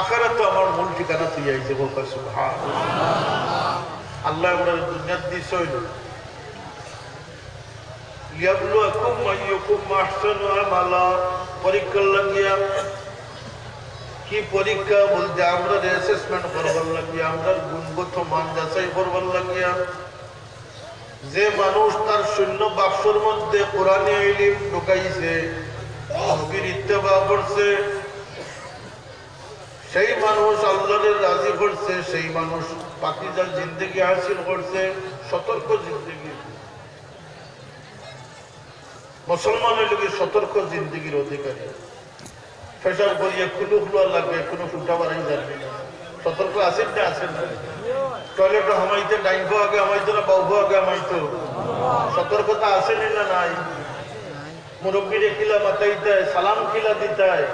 আখারাত তো আমার মূল ঠিকানা তুই আইছে। বলতে আল্লাহ আমরা দুনিয়ার দিস হইল লিয়াবলুয়াকুম আইয়ুকুম আহসানু আমালা, পরীক্ষা লাগিয়া। কি পরীক্ষা বলতে আমরা অ্যাসেসমেন্ট করবার লাগিয়া, আমরা গুণগত মান যাচাই করবার লাগিয়া। যে মানুষ তার শূন্য বাক্সর মধ্যে কোরআনে ইলম ঢুকাইছে, নবীর ইত্তেবা করছে, সেই মানুষ আল্লাহকে রাজি করছে, সেই মানুষ পাকিজা জিন্দেগি হাসিল করছে, সতর্ক জিন্দেগি। মুসলমানের লোকের সতর্ক জিন্দেগির অধিকারী। ফেসার করিয়া খুলু খুলা লাগবে, কোনো ফুটা বাড়াই যাবে না। সতর্ক আছেন না? আছেন না? টয়লেট হামাইতে ডাইনবো আগে হামাইতো না বাউবো আগে হামাইতো? সতর্কতা আসেনি না নাই? মুরব্বীরে কিলা মাতাইতে হয়, সালাম কিলা দিতে হয়,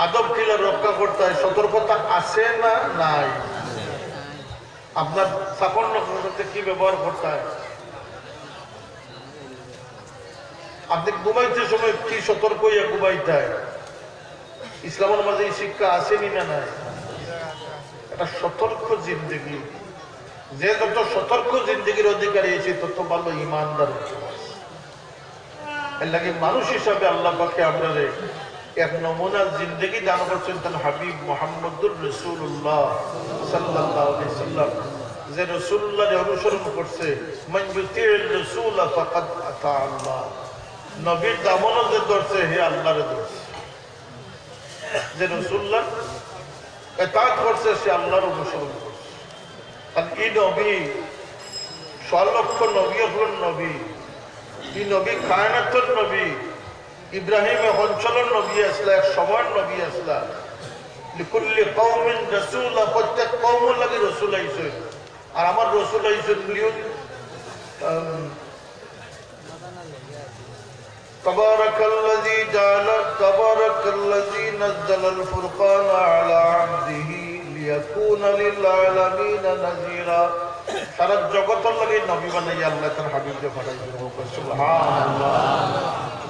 আদব কিলা রক্ষা করতে হয়। সতর্কতা আছে না নাই? আপনার সাপন্ন সাথে কি ব্যবহার করতে হয়? আপনি ঘুমাইতে সময় কি সতর্ক হইয়া ঘুমাইতে হয়? ইসলামের মাঝে এই শিক্ষা আসেনি না নাই? এটা সতর্ক জিন্দগি। যে যত সতর্ক জিন্দগির অধিকারী হয়েছে তত ভালো ইমানদার। এর লাগে মানুষ হিসাবে আল্লাহ পাকে আমরা এক নমুনা জিন্দগি দান করছেন তার হাবিব মুহাম্মদুর রাসূলুল্লাহ সাল্লাল্লাহু আলাইহি সাল্লাম। যে রাসূলুল্লাহকে অনুসরণ করছে, মান ইউতি'র রাসূলা ফাকাদ আতা আল্লাহ, নবীর দামনও যে ধরছে হে আল্লাহরে ধরছে। যে রাসূলুল্লাহ ইতাআত করছে সে আল্লাহর অনুসরণ করছে। আর এই নবী সর্বলক্ষ নবী হলেন নবী। এই নবী কায়নাতের নবী। ইব্রাহিম অঞ্চলের নবী আসলা, এক সময়ের নবী আসলা। লিকুল্লি কওমিন রাসূলা, প্রত্যেক কওমের লাগি রাসূল আইছে। আর আমার রাসূল আইছে তাবারাকাল্লাযী নাযালাল ফুরকানা আলা আবদিহি লিয়াকুনা লিল আলামিনা নাযীরা। সারা জগতের লাগি নবী বানাইয়া আল্লাহ তার হাবিবকে পাঠাইছেন। সুবহানাল্লাহ।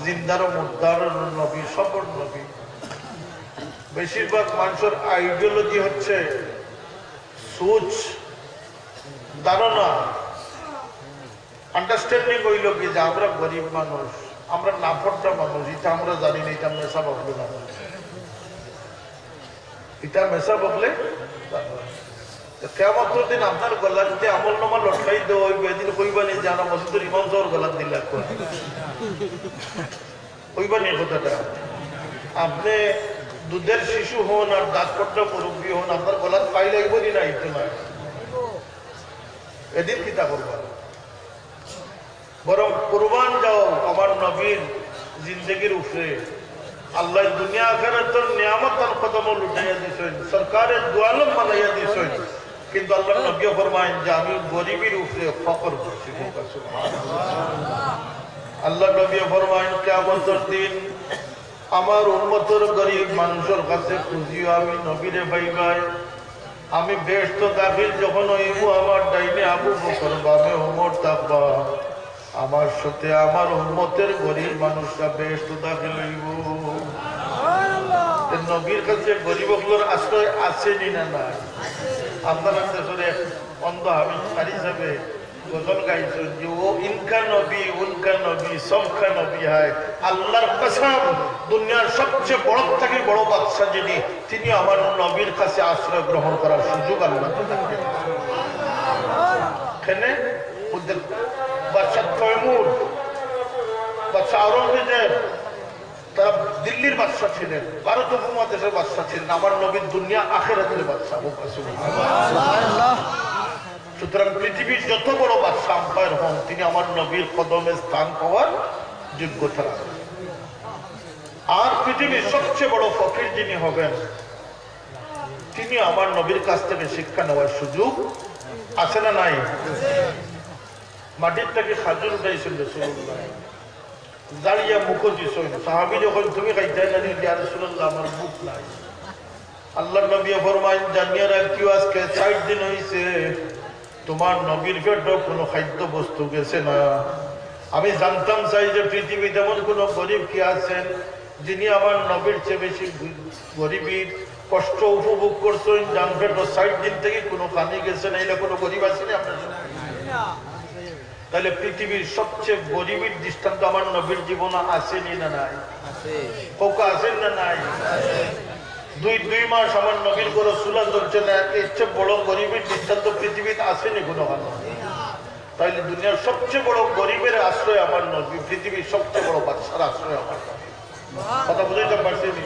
জিন্দার মুর্দার নবী, সবর নবী। বেশিরভাগ মানুষের আইডিওলজি হচ্ছে সোচ, ধারণা, আন্ডারস্ট্যান্ডিং হইল কি যে আমরা গরিব মানুষ, আমরা নাফরটা মানুষ, এটা আমরা জানি না, এটা মেশা বকলে মানুষ, এটা মেশা বকলে কেমন দিন আপনার গলার যে আমল নামা লটকাই দেওয়া হইবে, এদিন কইবানি যে আমরা মসজিদের ইমাম সাহেবের গলার দিল্লা কইবানি কথাটা। আপনি দুধের শিশু হন আর দাঁতপট্টা মুরব্বী হন, আপনার গলার পাই লাগবে না, ইতে নয় এদিন কিতা করবা, বরং কুরবান যাও আমার নবীর জিন্দগির উপরে। আল্লাহ দুনিয়া আখিরাতের নিয়ামত তার কদম লুটাইয়া দিছেন, সরকারের দুয়ালম বানাইয়া দিছেন, কিন্তু আল্লাহ নবী ফরমায়েন যে আমি গরিবের উপরে ফখর করছি। আল্লাহ নবী ফরমায়েন কিয়ামতের দিন আমার উম্মতের গরিব মানুষের কাছে খুঁজিও আমি নবীরে পাইবাই। আমি বেহেশত দাখিল যখন হইব, আমার ডাইনে আবু বকর বামে ওমর থাকবা, আমার সাথে আমার উম্মতের গরিব মানুষরা বেহেশত দাখিল হইব। নবীর কাছে গরিবগুলোর আশ্রয় আছে না নাই? আপনারা দেশের অন্ধ হামিদ কারি হিসাবে গজল গাইছেন যে ও ইনকা নবী উনকা নবী সবকা নবী হয়। আল্লাহর কসম, দুনিয়ার সবচেয়ে বড় থেকে বড় বাদশা যিনি, তিনি আমার নবীর কাছে আশ্রয় গ্রহণ করার সুযোগ আল্লাহ এখানে বাদশা তৈমুর, বাদশা আওরঙ্গজেব, তারা দিল্লির বাদশা ছিলেন, ভারত উপমহাদেশের বাদশা ছিলেন, আমার নবীর দুনিয়া আখিরাতের বাদশা। সুতরাং পৃথিবীর যত বড় বাদশা আম্পায়ার হন, তিনি আমার নবীর কদমে স্থান পাওয়ার যোগ্যতা রাখেন। আর পৃথিবীর সবচেয়ে বড় ফকির যিনি হবেন, তিনি আমার নবীর কাছ থেকে শিক্ষা নেওয়ার সুযোগ আছে না নাই? মাটির থেকে খাজুর উঠাইছেন রাসূলুল্লাহ, জাড়িয়া মুখ দিছেন। সাহাবী যখন তুমি খাইতাই না ইয়া রাসূলুল্লাহ আমার মুখ নাই, আল্লাহর নবী ফরমায়েন জানিয়ে রাখিও আজকে 60 দিন হইছে তোমার নবীর পেটে কোনো খাদ্য বস্তু গেছে না। আমি জানতাম চাই যে পৃথিবীতে এমন কোনো গরিব কি আছেন যিনি আমার নবীর চেয়ে বেশি গরিবীর কষ্ট উপভোগ করছেন, জান পেটে 60 দিন থেকে কোনো পানি গেছে না, এটা কোনো গরিব আছেন আপনার? তাহলে পৃথিবীর সবচেয়ে গরিবের দৃষ্টান্ত আমার নবীর জীবনে আসেনি না নাই? পোকা আছেন না নাই? দুই মাস আমার নবীর কোনো চুলা জ্বলছে না, এর চেয়ে বড় গরিবের দৃষ্টান্ত পৃথিবীতে আসেনি কোনো ভালো। তাইলে দুনিয়ার সবচেয়ে বড় গরিবের আশ্রয় আমার নবী, পৃথিবীর সবচেয়ে বড় বাদশার আশ্রয় আমার নবী। কথা বুঝাইতে পারছেন?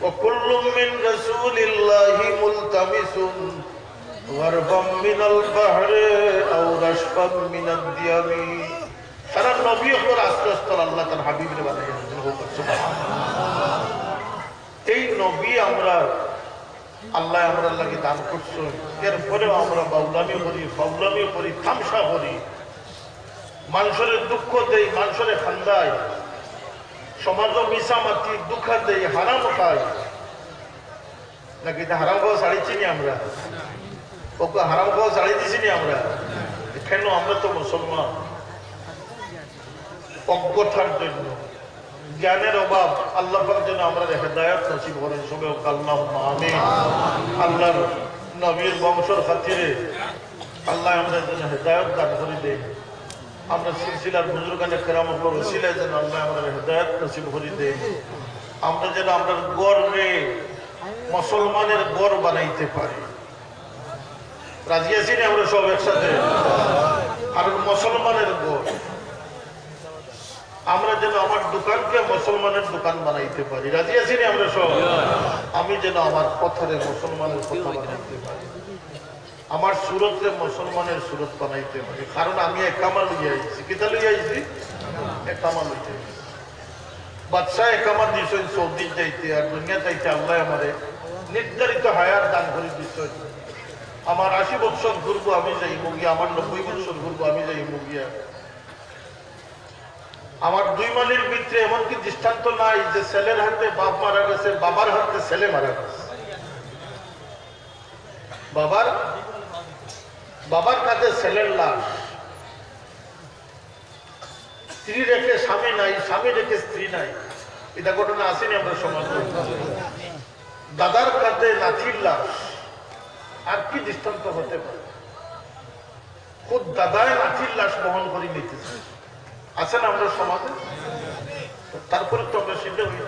وكل من رسول الله ملتمس غربا من البحر او رشفا من الديم। সারা নবী ওর আশ্রয়স্থল আল্লাহ তার হাবিবের বানাইছেন। সুবহানাল্লাহ। এই নবী আমরা আল্লাহ আমরা লাগি দান করছেন, এরপরেও আমরা বাউলামি করি, ফাউলামি করি, তামসা করি, মানুষের দুঃখ দেই, মানুষের খান্দায়, সমাজ মিশামাতি দুঃখ দেই, হারাম খাই নাকি? হারাম খাওয়া ছাড়িয়েছি নি আমরা? ওকে হারাম খাওয়া ছাড়িয়ে দিছি নি আমরা? কেন? আমরা তো মুসলমান। অজ্ঞতার জন্য, জ্ঞানের অভাব, আল্লাহ পাক যেন আমরা হেদায়েত নসিব করেন। সবে আল্লাহুম্মা আমিন। আল্লাহর নবীর বংশের খাতিরে আল্লাহ আমরা যেন হেদায়েত দান করে দেন। আমরা সিলসিলার বুজুর্গানে কেরামতের ওসিলায় যেন আল্লাহ আমরা হেদায়েত নসিব করে দেন। আমরা যেন আমরা গর্বে মুসলমানের গড় বানাইতে পারি। রাজি আছি না আমরা সব একসাথে? আর মুসলমানের গড় আমরা যেন আমার দোকানকে মুসলমানের দোকান বানাইতে পারি। রাজি আছি না আমরা সব? আমি যেন আমার পথরে মুসলমানের কথা বানাইতে পারি, আমার সুরতে মুসলমানের সুরত বানাইতে পারি। কারণ আমি একামা লইয়া আইছি। কিতা লইয়া আইছি? একামা লইয়া আইছি। বাদশাহ একামা দিয়েছেন সৌদি যাইতে, আর দুনিয়া যাইতে আল্লাহ আমারে নির্ধারিত হায়াত দান করে দিচ্ছেন। আমার 80 বছর ঘুরবো আমি যাই মুগিয়া, আমার 90 বছর ঘুরবো আমি যাই মুগিয়া। আমার 2 মালির ভিতরে এমনকি দৃষ্টান্ত নাই যে ছেলের হাতে বাপ মারা গেছে, বাবার হাতে ছেলে মারা গেছে। বাবার কাছে ছেলের লাশ, স্ত্রী রেখে স্বামী নাই, স্বামী রেখে স্ত্রী নাই। এটা ঘটনা আসেনি আমরা সমাজে? দাদার কাঁধে লাঠির লাশ, আর কি দৃষ্টান্ত হতে পারে? খুব দাদায় লাঠির লাশ বহন করে নিতেছে, আছেন আমরা সমাজে। তারপরে তো আমরা সেটা হই,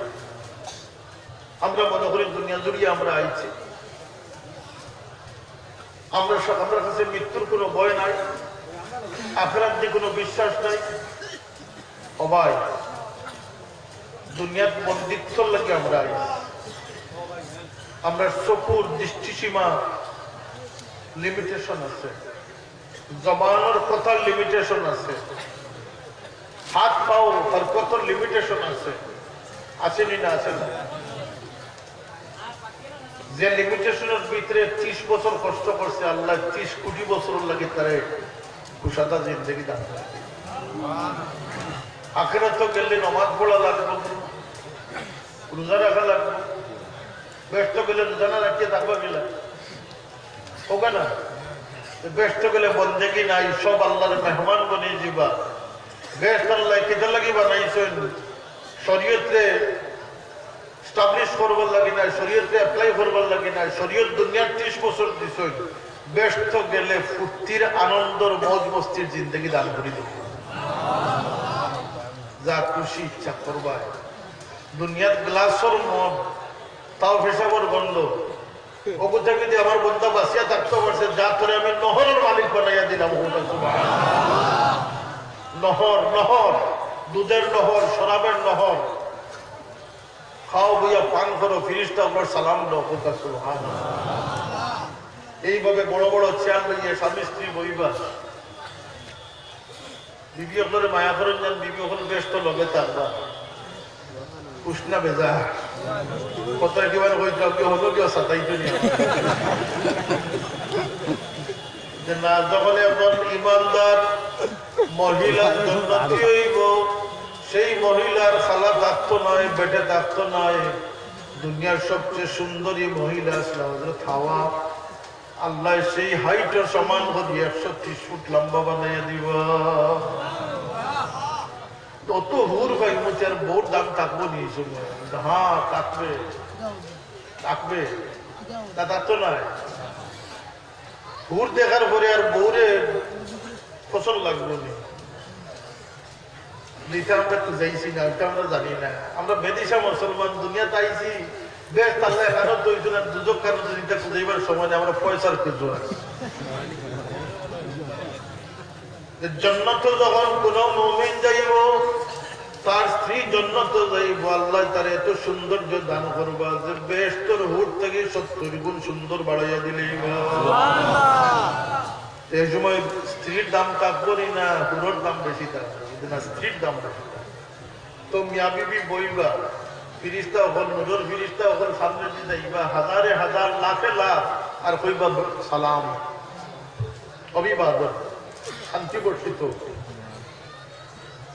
আমরা মনে করি দুনিয়া জুড়িয়ে আমরা আইছি, আমরা কাছে মৃত্যুর কোনো ভয় নাই, আখিরাত যে কোনো বিশ্বাস নাই। ও ভাই, দুনিয়ার বন্দিত্ব লাগে আমরা আইছি। আমরা চকুর দৃষ্টিসীমা লিমিটেশন আছে, জবানের কথার লিমিটেশন আছে, হাত পাও আর কত লিমিটেশন আছে, আসেনি না? আছে না? যে লিমিটেশনের ভিতরে 30 বছর কষ্ট করছে আল্লাহ, 30 কোটি বছর লাগে তারে কুশাদা জিন্দগি দান করে। আখিরাত তো গেলে নামাজ পড়া লাগবে, রোজা রাখা লাগবে, ব্যস্ত গেলে রোজা না রাখিয়ে থাকবা গেলে হোক না, ব্যস্ত গেলে বন্দেগি নাই, সব আল্লাহর মেহমান বনে যাবা। ব্যস্ত আল্লাহ কেটে লাগি বানাইছেন শরীয়তে স্টাবলিশ করবার লাগে না, শরীয়তে অ্যাপ্লাই করবার লাগে না, শরীয়ত দুনিয়ার 30 বছর দিছেন। ব্যস্ত গেলে ফুর্তির আনন্দর মজ মস্তির জিন্দগি দান করে দেব, যা খুশি ইচ্ছা করবা। দুনিয়ার গ্লাসর মদ, তাও পেশাবর গন্ধ, ওগুলো যদি আমার বন্ধা বাঁচিয়া থাকতে পারছে, যা করে আমি নহরের মালিক বানাইয়া দিলাম। নহর, নহর, দুধের নহর, শরাবের নহর, খাও বইয়া পান করো, ফিরিস্তা উপর সালাম দাও। এইভাবে বড় বড় চেয়ার লইয়া স্বামী স্ত্রী বইবা, বিবি আপনার মায়া করেন যান, বিবি ওখানে ব্যস্ত লগে থাকবা, উষ্ণা বেজা কত একেবারে হইতে কেউ হলো, কেউ সাতাইতে নিয়ে না। যখন এখন ইমানদার মহিলার জন্য হইব, সেই মহিলার খালা থাকতো নয়, বেটে থাকতো নয়, দুনিয়ার সবচেয়ে সুন্দরী মহিলা খাওয়া আল্লাহ সেই হাইটের সমান করি 130 ফুট লম্বা বানাইয়া দিব। অত হুর ভাই মুচার বহুত দাম থাকবো নি সময়? হ্যাঁ থাকবে, থাকবে, তা থাকতো নয়। হুর দেখার পরে আর বউরে ফসল লাগবো নি, এটা আমরা তো যাইছি না, এটা আমরা জানি না। আমরা বেদিশা মুসলমান, দুনিয়াতে আইছি, বেশ তাহলে এখানে দুইজনের দুজক কারণ দুইটা খুঁজাইবার সময় আমরা পয়সার খুঁজো। জন্নত যখন কোন মুমিন যাইব, তার স্ত্রী জন্নত যাইব, আল্লাহ তার এত সৌন্দর্য দান করবা যে বেশ তোর হুট থেকে 70 গুণ সুন্দর বাড়াইয়া দিলে। এই সময় স্ত্রীর দাম কাপড়ই না, হুড়োর দাম বেশি থাকবে না, স্ত্রীর দাম বেশি। তো মিয়া বিবি বইবা, ফিরিস্তা হল, নজর ফিরিস্তা হল, সামনে দিয়ে যাইবা, হাজারে হাজার, লাখে লাখ, আর কইবা সালাম, অভিবাদন, শান্তি বর্ষিত।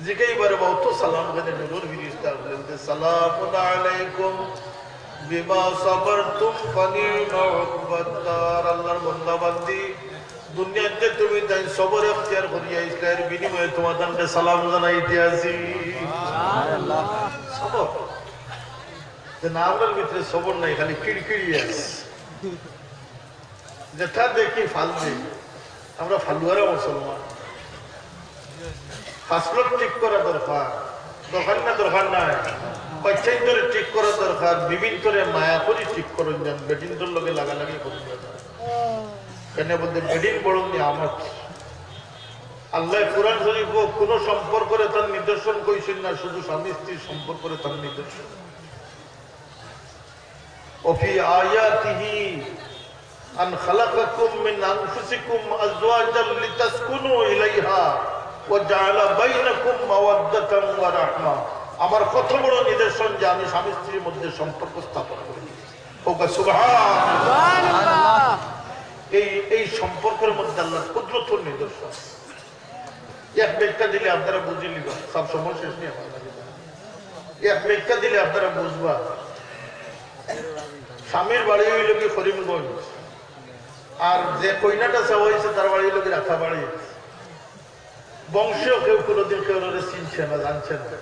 জিকেই বারে বহুত সালাম করে নজর ফিরিস্তা বলেন সালামুন আলাইকুম বিমা সাবরতুম ফানিমা উকবাদার। আল্লাহর বান্দা বান্দি, দুনিয়াতে তুমি তাই সবর ইখতিয়ার করিয়া ইসলামের বিনিময়ে তোমাদের সালাম জানাইতে আসি। সুবহানাল্লাহ। সবর যে নামের ভিতরে সবর নাই, খালি কিড়কিড়ি আছে। যেটা দেখি ফালবে, আমরা ফালুয়ারা মুসলমান। ফাসলত ঠিক করা দরকার, দরকার না দরকার নাই, বাচ্চাই ধরে ঠিক করা দরকার, বিভিন্ন করে মায়া করি ঠিক করেন যান, বেটিনটোর লগে লাগালাগি করুন। কেন বলতে বেটিন বড় নিয়ামত। আল্লাহ কুরআন শরীফ কোন সম্পর্কে তার নিদর্শন কইছেন না, শুধু স্বামী স্ত্রীর সম্পর্কে তার নিদর্শন। وفي آياته أن خلقكم من أنفسكم أزواجا لتسكنوا إليها وجعل بينكم مودة ورحمة। আমার কত বড় নিদর্শন যে আমি স্বামী স্ত্রীর মধ্যে সম্পর্ক স্থাপন করি। সুবহানাল্লাহ। এই সম্পর্কের মধ্যে আল্লাহর কুদরতের নিদর্শন। এক ব্যাখ্যা দিলে আপনারা বুঝে নিবা, সব সময় শেষ নেই আমার লাগে। এক ব্যাখ্যা দিলে আপনারা বুঝবা। স্বামীর বাড়ি হইল কি করিমগঞ্জ, আর যে কইনাটা চাওয়া হয়েছে তার বাড়ি হইল কি রাখাবাড়ি। বংশেও কেউ কোনোদিন কেউ চিনছে না, জানছে না।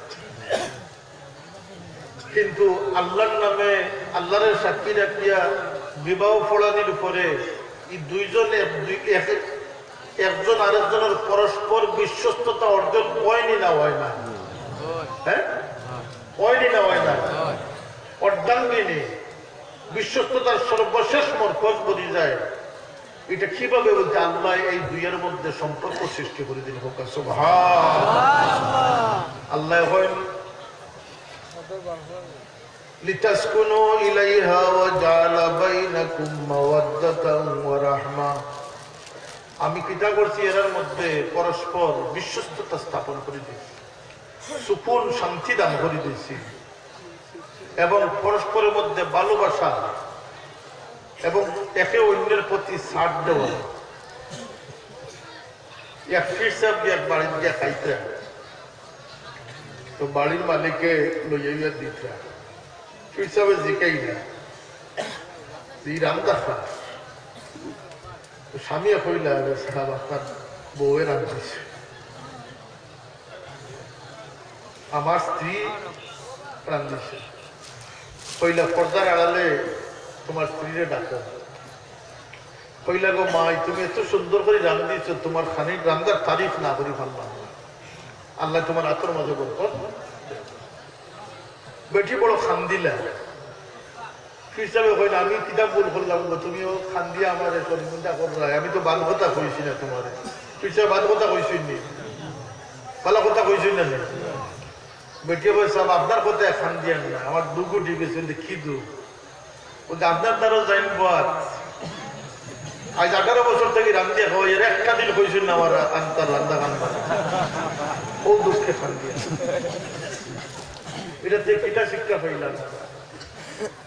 কিন্তু আল্লাহর নামে আল্লাহরের সাক্ষী রাখিয়া বিবাহ পড়ানির উপরে এই দুইজন একজন আরেকজনের পরস্পর বিশ্বস্ততা অর্জন হয়নি না হয় না, হ্যাঁ হয়নি না হয় না, অর্ধাঙ্গিনী বিশ্বস্ততার সর্বশেষ মরকজ বলি যায়। এটা কিভাবে বলতে আল্লাহ এই দুইয়ের মধ্যে সম্পর্ক সৃষ্টি করে দিন হোক আল্লাহ হয় লিতাসকুনু ইলাইহা ওয়া জাআলা বাইনাকুম মাওয়াদ্দাতান ওয়া রাহমা। আমি কিতা করছি এর মধ্যে পরস্পর বিশ্বস্ততা স্থাপন করে দিয়েছি, সুকুন শান্তি দান করে দিয়েছি এবং পরস্পরের মধ্যে ভালোবাসা এবং একে অন্যের প্রতি ছাড় দেওয়া। এক ফির সাহেব এক বাড়ি গিয়ে খাইতে তো বাড়ির মালিকে লইয়া দিতে ফির সাহেব জিকাই না রান্দা খা স্বামী কইলা সাহেব আপনার বউয়ে রাঁধছে, আমার স্ত্রী রাঁধছে। কইলা পর্দার আড়ালে তোমার স্ত্রীরে ডাকো। কইলা গো মা তুমি এত সুন্দর করে রাঁধিয়েছ, তোমার খানিক রান্দার তারিফ না করি পারলাম না, আল্লাহ তোমার আতর মাঝে বরকত। বেটি বড় খান দিলা। হিসাবে কইলা আমি কিতাব ভুল করলাম গো, তুমিও খান দিয়া আমার চিন্তা করলা, আমি তো বাদ কথা কইছি না তোমার হিসাবে বাদ কথা কইছি নি, ভালো কথা কইছি না। বেটি বলছে আপনার কথায় খান দিয়া না, আমার দুগু ঠিক আছে কি দু আপনার দ্বারা জানবো। আজ 18 বছর থেকে রান্ধি খাওয়াই এর একটা দিন হয়েছিল না আমার আন্তার রান্না কান্না ও দুঃখে খান দিয়া। এটাতে কিটা শিক্ষা পাইলাম,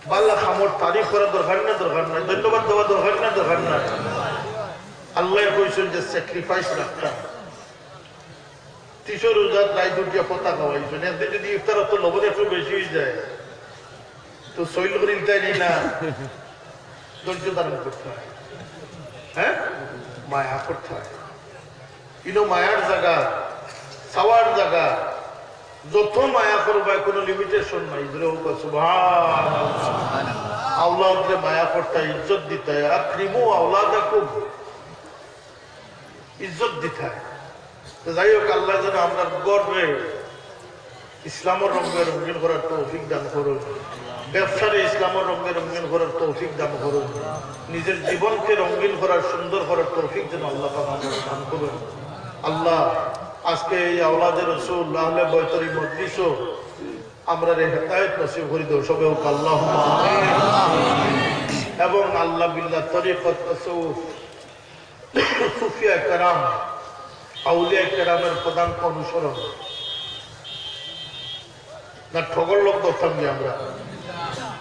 বাল্লা খামর তারিফ করার দরকার না, দরকার নাই ধন্যবাদ দেওয়া দরকার না, দরকার না। আল্লাহ কইছেন যে স্যাক্রিফাইস রাখতাম। 30 রোজার রায় দুটিয়া পতা খাওয়াইছেন, একদিন যদি ইফতার তো লবণ একটু বেশি হয়ে যায় তো শৈল করে ইলতাই নেই না, ধৈর্য ধারণ করতে হয়, হ্যাঁ মায়া করতে হয়। কিন্তু মায়ার জায়গা চাওয়ার জায়গা যত মায়া করবা কোনো লিমিটেশন নাই। আওলাদরে মায়া করতে হয়, ইজ্জত দিতে হয়। আকরিমু আওলাদাকুম, ইজ্জত দিতে হয়। যাই হোক আল্লাহ যেন আমরা গর্বে ইসলামের রঙে রঙিন করার তৌফিক দান করুন, ব্যবসারে ইসলামের রঙে রঙিন করার তৌফিক দান করুন, নিজের জীবনকে রঙিন করার সুন্দর করার তৌফিক যেন আল্লাহ দান করুন। আল্লাহ আজকে এই আওলাদের রাসূল আহলে বাইতের মজলিসও আমরা হেদায়েত নসিব করে দাও সবে হোক আল্লাহুম্মা আমিন। এবং আল্লাহ বিল্লাহ তরিকত তাসাউফ সুফিয়া কেরাম আউলিয়া কেরামের পদাঙ্ক অনুসরণ না ঠগর লোক ধরতাম যে আমরা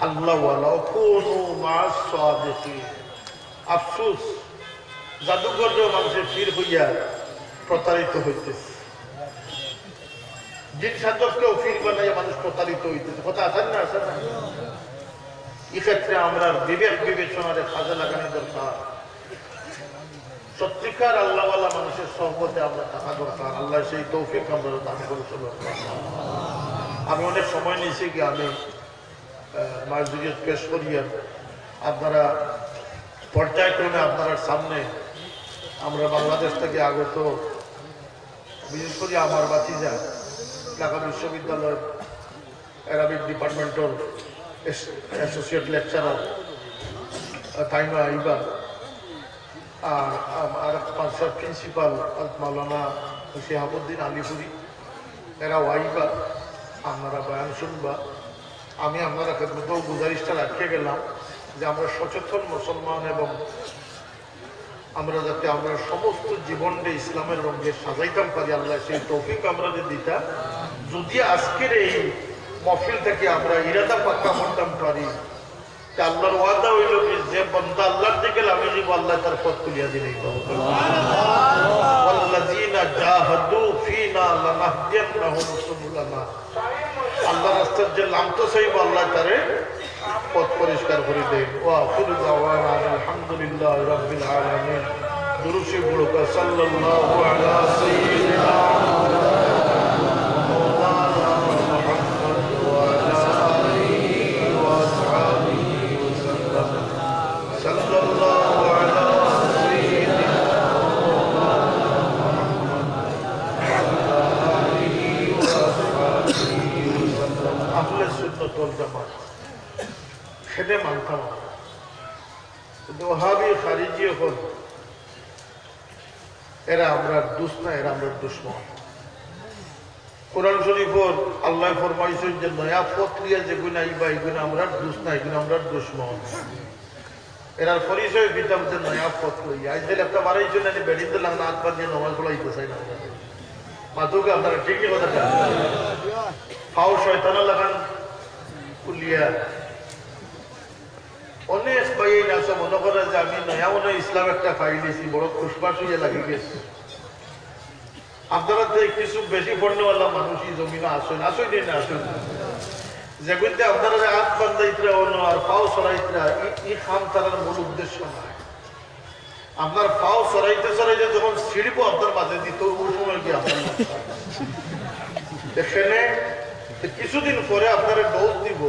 আল্লাহওয়ালা কোনো মাস সাদিকি। আফসোস জাদুঘর মানুষের ফির হইয়া প্রতারিত হইতেছে, জিন সাধককেও ফির বানাইয়া মানুষ প্রতারিত হইতেছে। কথা আছেন না, আসেন না? এক্ষেত্রে আমরা বিবেক বিবেচনারে কাজে লাগানো দরকার। সত্যিকার আল্লাহওয়ালা মানুষের সহবতে আমরা থাকা দরকার। আল্লাহ সেই তৌফিক আমরা দান করেছে। আমি অনেক সময় নিয়েছি কি আমি মাসজিদ পেশ করিয়া আপনারা পর্যায়ক্রমে আপনার সামনে আমরা বাংলাদেশ থেকে আগত, বিশেষ করে আমার বাতিজা ঢাকা বিশ্ববিদ্যালয়ের অ্যারাবিক ডিপার্টমেন্টের অ্যাসোসিয়েট লেকচারার তাইমা আইবা আর পাঁচশার প্রিন্সিপাল মাওলানা শিহাবুদ্দিন আলিপুরি, এরা ওয়াইবা আপনারা বয়ান শুনবা। আমি আপনারা খেদমতেও গুজারিশটা রাখিয়ে গেলাম যে আমরা সচেতন মুসলমান এবং আমরা যাতে আমরা সমস্ত জীবনটা ইসলামের রঙে সাজাইতাম পারি, আল্লাহ সেই তৌফিক আমরা যে দিতা। যদি আজকের এই মহফিল থেকে আমরা ইরাদা পাক্কা করতাম পারি, আল্লাহর ওয়াদা হইল কি যে বান্দা আল্লাহর দিকে লাভে যাব আল্লাহ তার পথ তুলিয়া দিলেই পাবো। ওয়াল্লাযীনা জাহাদু ফীনা লানাহদিয়ান্নাহুম সুবুলানা। আল্লাহর রাস্তায় যে নামতো চাইব আল্লাহ তারে পথ পরিষ্কার করে দেন। ওয়া আখিরু দাওয়ানা আলহামদুলিল্লাহি রাব্বিল আলামিন। দুরূদ শরীফ পড়ো সাল্লাল্লাহু আলা সাইয়্যিদিনা খেতে মানতাম কিন্তু ওহাবি খারিজি এখন এরা আমরা দুশ্মন না, এরা আমরা দুশ্মন। কোরআন শরীফর আল্লাহ ফরমাইছেন যে নয়া পথ লিয়া যেগুলো আইবা এগুলো আমরা দুশ্মন না, এগুলো আমরা দুশ্মন। এরার পরিচয় দিতাম যে নয়া পথ লইয়া আজ দিলে একটা বাড়াইছেন আমি বেড়িতে লাগনা হাত পা দিয়ে নমাজ পড়াইতে চাই না মাতুকে আপনারা ঠিকই কথা ফাও শয়তানা লাগান কুলিয়া অনেক ভাই আছে মনে করে যে আমি নয়া মনে ইসলাম একটা পাই দিয়েছি বড় খুশবাস হইয়া লাগে গেছে। আপনারা তো কিছু বেশি পড়নেওয়ালা মানুষই জমিনে আসেন আসেন না আসেন যেগুলিতে আপনারা হাত বান্ধাইতরা অন্য আর পাও সরাইতরা এই খাম তারার মূল উদ্দেশ্য নয়। আপনার পাও সরাইতে সরাইতে যখন ছিড়ব আপনার মাঝে দিত ওই সময় কি আপনার এখানে কিছুদিন পরে আপনারা ডোজ দিব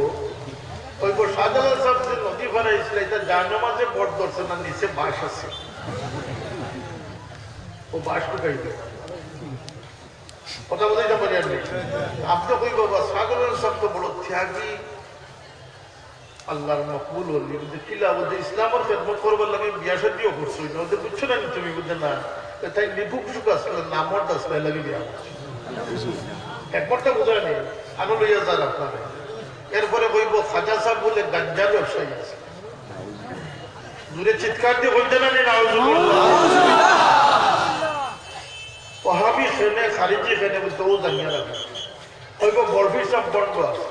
ওই শাহজালাল সাহেব যে নদী ফেরাইছিল এটা জাহান্নামে বট ধরছে না নিচে বাঁশ আছে ও বাঁশ ঢুকাইবে কথা বলতে পারি আপনি আপনি কই বাবা সাগরের শব্দ বড় ত্যাগী আল্লাহর মকবুল হলি বুঝতে কিলা বলতে ইসলামের খেদমত করবার লাগে বিয়া শাদিও করছো না ওদের বুঝছো না তুমি বুঝতে না তাই নিপুক সুখ আসলে নামর আসলে লাগে বিয়া একবারটা বোঝায় নেই আনো লইয়া যান আপনারা এরপরে কইব খাজা সাহেব বলে গাঞ্জা ব্যবসায়ী আছে দূরে চিৎকার দিয়ে বলতে না ওহাবি খেনে খারিজি খেনে বলতে ও জানিয়ে রাখে ওই বরফি সব বন্ধ আছে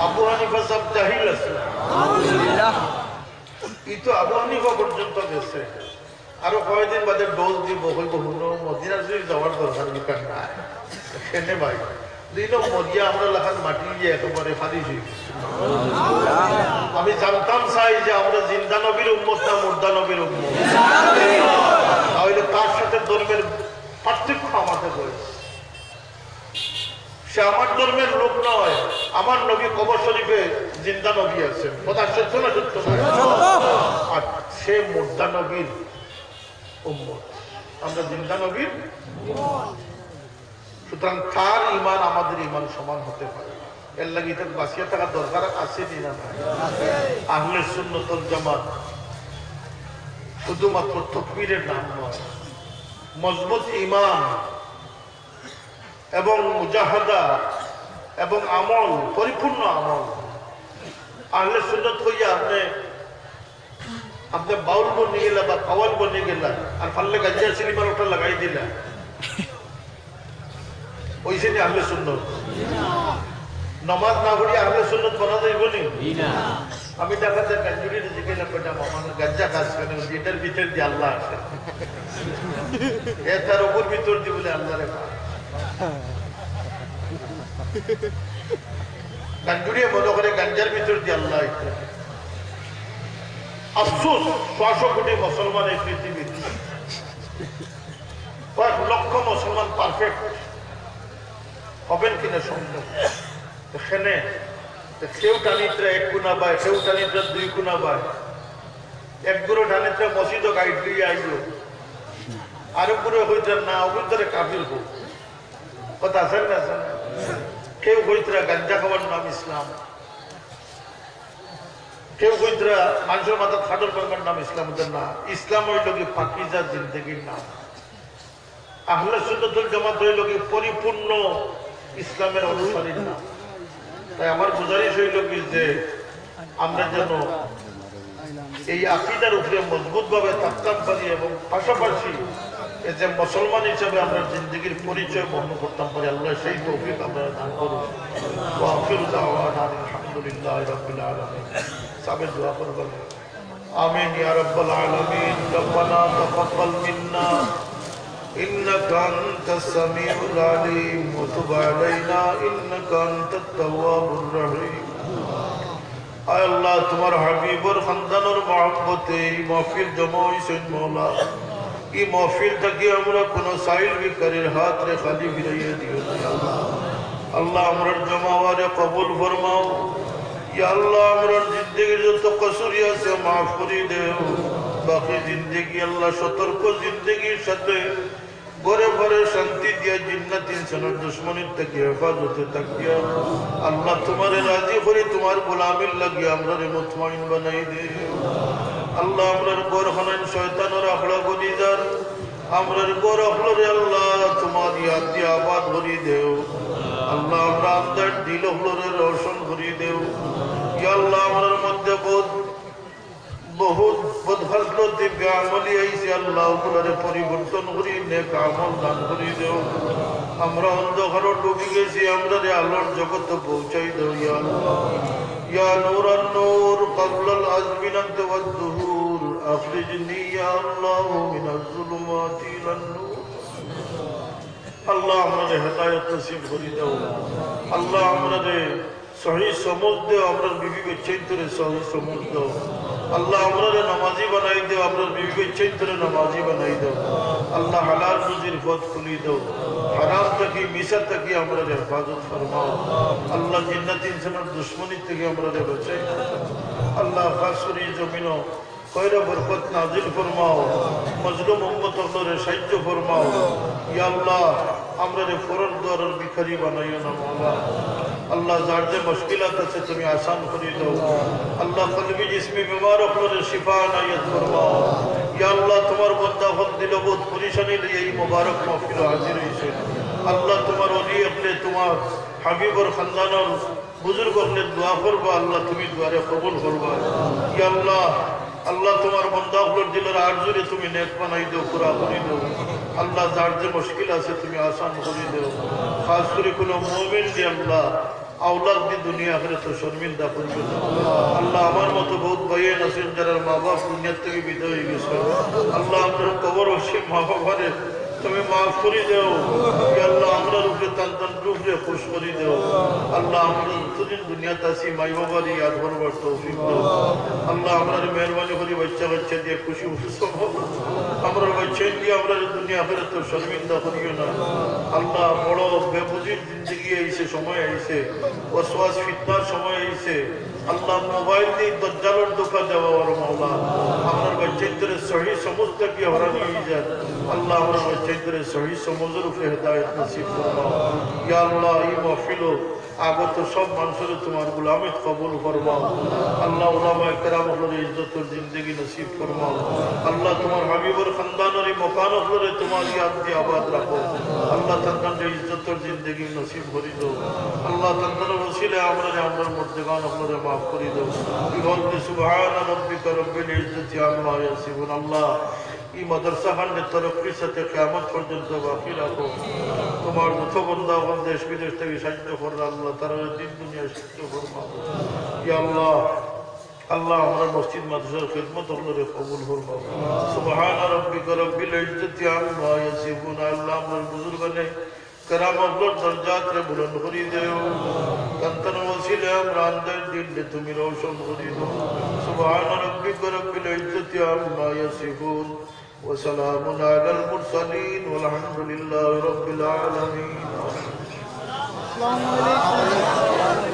আবু হানিফা সব জাহিল আছে ই তো আবু হানিফা পর্যন্ত গেছে আরো কয়েকদিন বাদে ডোজ দিব হইব হুনো মদিনা শরীফ যাওয়ার দরকার বিকার নাই খেনে ভাই দিন মরিয়া আমরা লাখান মাটি দিয়ে একেবারে ফাঁদি আমি জানতাম চাই যে আমরা জিন্দা নবীর উম্মত না মুর্দা নবীর উম্মত তাহলে তার সাথে ধর্মের পার্থক্য আমাদের রয়েছে। সে আমার ধর্মের লোক নয়, আমার নবী কবর শরীফে জিন্দা নবী আছেন কথা সত্য না সত্য আর সে মুর্দা নবীর উম্মত আমরা জিন্দা নবীর সুতরাং তার ইমান আমাদের ইমান সমান হতে পারে এর লাগে এটা বাঁচিয়ে থাকার দরকার আছে না আহলে সুন্নাত ওয়াল জামাত শুধুমাত্র তাকবীরের নাম নয় মজবুত ঈমান এবং মুজাহাদা এবং আমল পরিপূর্ণ আমল আহলে সুন্নাত কইয়া আপনি বাউল বনে গেলা বা কাওয়াল বনে গেলা আর ফাললে গাজিয়া সিনেমার ওটা লাগাই দিলা ওইসে নি আহলে সুন্নাত নমাজ না পড়ি আহলে সুন্নাত বনা যাইব নি আমি দেখাতে গাঞ্জুরি জিজ্ঞাসা করলাম আমার গাঞ্জা কাজ করে এটার ভিতর দিয়ে আল্লাহ আছে এটার উপর ভিতর দিয়ে বলে আল্লাহ রে গাঞ্জুরি মনে করে গাঞ্জার ভিতর দিয়ে আল্লাহ আফসোস 600 কোটি মুসলমান এই পৃথিবীতে কয়েক লক্ষ মুসলমান পারফেক্ট হবেন কিনা সম্ভব এখানে কেউ টানিত্রা 1 গুণা পায় কেউ টানিত্রা 2 গুণা পায় এক গুরু টানিত্রা মসজিদ গাইড দিয়ে আইলো আরো গুরু হইতে না অবুদ্ধরে কাফির হোক কথা আছে না কেউ হইতরা গাঞ্জা খাওয়ার নাম ইসলাম কেউ হইতরা মানুষের মাথা খাটল করবার নাম ইসলাম না ইসলাম হইল কি পাকিজা জিন্দগির নাম আহলে সুন্নাত ওয়াল জামাত হইল কি পরিপূর্ণ ইসলামের অনুসারীর নাম তাই আমার গুজারিশ হইল কি যে আমরা যেন এই আকীদার উপরে মজবুত ভাবে থাকতাম পারি এবং পাশাপাশি এই যে মুসলমান হিসেবে আমরা জিন্দগির পরিচয় বহন করতাম পারি আল্লাহ সেই তৌফিক আমরা দান করুন ওয়া আখিরু দাওয়ানা আলহামদুলিল্লাহি রাব্বিল আলামিন সবাই দোয়া করবেন আমিন ইয়া রাব্বাল আলামিন রব্বানা তাকাব্বাল মিন্না إنك أنت السميع العليم وتب علينا إنك أنت التواب الرحيم আয় আল্লাহ তোমার হাবিবর খানদানের মহব্বতে এই মাহফিল জমা হইছেন মওলা এই মাহফিল থেকে আমরা কোন সাইল বিকারের হাত রে খালি ফিরাইয়া দিও আল্লাহ আমরা জমাওয়ারে কবুল ফরমাও ইয়া আল্লাহ আমরা জিন্দেগির যত কসুরি আছে মাফ করে দেও বাকি জিন্দেগি আল্লাহ সতর্ক জিন্দেগির সাথে ঘরে ঘরে শান্তি দিয়া জিন্নাত ইনসানের দুশ্মনীর থেকে হেফাজতে থাকিয়া আল্লাহ তোমারে রাজি করে তোমার গোলামির লাগি আমরা মুতমাইন বানাই দে আল্লাহ আমরার গোরখানান শয়তানের আখড়া গনিজার আমরার গোরখলরে আল্লাহ তোমার ইয়াদ দিয়ে আবাদ ভরি দেও আল্লাহ আমরা আমাদের দিল হলরে রোশন ভরি দেও ইয়া আল্লাহ আমরার মধ্যে বহুত বদহজলত দিব্য আমলি আইছে আল্লাহ ওগুলোরে পরিবর্তন করি নেক আমল দান করি দেও আমরা অন্ধকারে ডুবে গেছি আমরা রে আলোর জগতে পৌঁছাই দেও ইয়া আল্লাহ ইয়া নূরান নূর ক্বাবলাল আজমিনাত ওয়াদ দুহুর আখরিজনি ইয়া আল্লাহ মিনাজ যুলুমাতি ইলান নূর আল্লাহ আমারে হেদায়েত নসিব করি দাও আল্লাহ আমারে সহি সমঝ দেও আমরার বিবি বাচ্চাইতরে সহি সমঝ দাও আল্লাহ আমরারে নামাজি বানাই দেও আমরার বিবি বাচ্চাইতরে নামাজি বানাই দাও আল্লাহ হালাল রুজির পথ খুলি দাও হারাম থেকে মিশা থেকে আমরারে হেফাজত ফরমাও আল্লাহ জিন্নাত ইনসানের দুশ্মনী থেকে আমরারে বাঁচাই আল্লাহ খাস করে জমিনও খৈর বরকত নাজিল ফরমাও মজলুম উম্মত আল্লাহরে সাহায্য ফরমাও ইয়া আল্লাহ আমরারে ফরজ দরের ভিখারি বানাইও না মাওলা আল্লাহ যার যে মুশকিলাত আছে তুমি আসান করে দাও আল্লাহ কলবি জিসমি বিমার আল্লাহরে শিফা নায়াত ফরমাও ইয়া আল্লাহ তোমার বান্দা হল দিল বহুত পরেশানি লিয়ে এই মুবারক মাহফিল হাজির হইছে আল্লাহ তোমার ওলি আপনি তোমার হাবিবর খানদানর বুজুর্গ আপনি দোয়া করবা আল্লাহ তুমি দুয়ারে কবুল করবা ইয়া আল্লাহ আল্লাহ তোমার বান্দা হল দিলের আরজুরে তুমি নেক বানাই দাও পুরা করে দাও আল্লাহ যার যে মুশকিল আছে তুমি আসান করে দাও খাস করে কোনো মুমিন দি আল্লাহ আওলাদ দি দুনিয়া আখিরাত শর্মিন্দা করবে না আল্লাহ আমার মতো বহুত ভাইয়ের আছেন যারা মা বাপ দুনিয়া থেকে বিদায় হয়ে গেছে আল্লাহ আপনার কবর অসীম মা বাবারে তুমি মাফ করে দাও ইয়া আল্লাহ আমরার উপরে তান তান রূপে খুশ করে দাও আল্লাহ আমরা যতদিন দুনিয়াতে আছি মাই বাবার ইয়াদ করবার তৌফিক দাও আল্লাহ আমরার মেহরবানি করে বাচ্চা দিয়ে খুশি উৎসব আমরা বাচ্চা দিয়ে আমরা দুনিয়া আখিরাত শর্মিন্দা করিও না আল্লাহ বড় বেবুজির জিন্দগি আইছে সময় আইছে ওয়াসওয়াস ফিতনার সময় আইছে আল্লাহ মোবাইল দিয়ে দজ্জালের ধোঁকা দেওয়া আর মাওলা আমার বাচ্চাদের সহি সমঝ কি হরানি হয়ে যায় আল্লাহ আমার বাচ্চাদের সহি সমঝের উপরে হেদায়েত নসিব ফরমাও ইয়া আল্লাহ এই মাহফিল আগত সব মানুষের তোমার গোলামিত কবুল ফরমাও আল্লাহ উলামায়ে কেরামের ইজ্জতের জিন্দেগি নসিব ফরমাও আল্লাহ তোমার হাবিবের খানদানের এই মকানগুলোরে তোমার ইয়াদ দিয়ে আবাদ রাখো আল্লাহ তাদের ইজ্জতের জিন্দেগি নসিব করে দাও আল্লাহ তাদের ওসিলে আমরার মধ্যেগান আপনারে মাফ করে দাও বিগত সুবহান রাব্বিকা রব্বিল ইজ্জতি আম্মা ইয়াসিফুন আল্লাহ এই মাদ্রাসা খানের তরফের সাথে কিয়ামত পর্যন্ত বাকি রাখো তোমার যত বান্দা দেশ বিদেশ থেকে সাহায্য করো আল্লাহ তারা দিন দুনিয়া সাহায্য ফরমাও ইয়া আল্লাহ আল্লাহ আমরা মসজিদ মাদ্রাসার খিদমত আপনারে কবুল ফরমাও সুবহান রাব্বিকা রব্বিল ইজ্জতি আম্মা ইয়াসিফুন আল্লাহ আমার বুজুর্গানে کرام افضل درجات রে বুলন্দ করে দেও তন্তর ওসিলে আমরা আন্দাজ দিলে তুমি রোশন করে দাও সুবহান রাব্বিকা রব্বিল ইজ্জতি আম্মা ইয়াসিফুন ওয়া সালামুন আলাল মুরসালিন ওয়ালহামদুলিল্লাহি রাব্বিল আলামিন আসসালামু আলাইকুম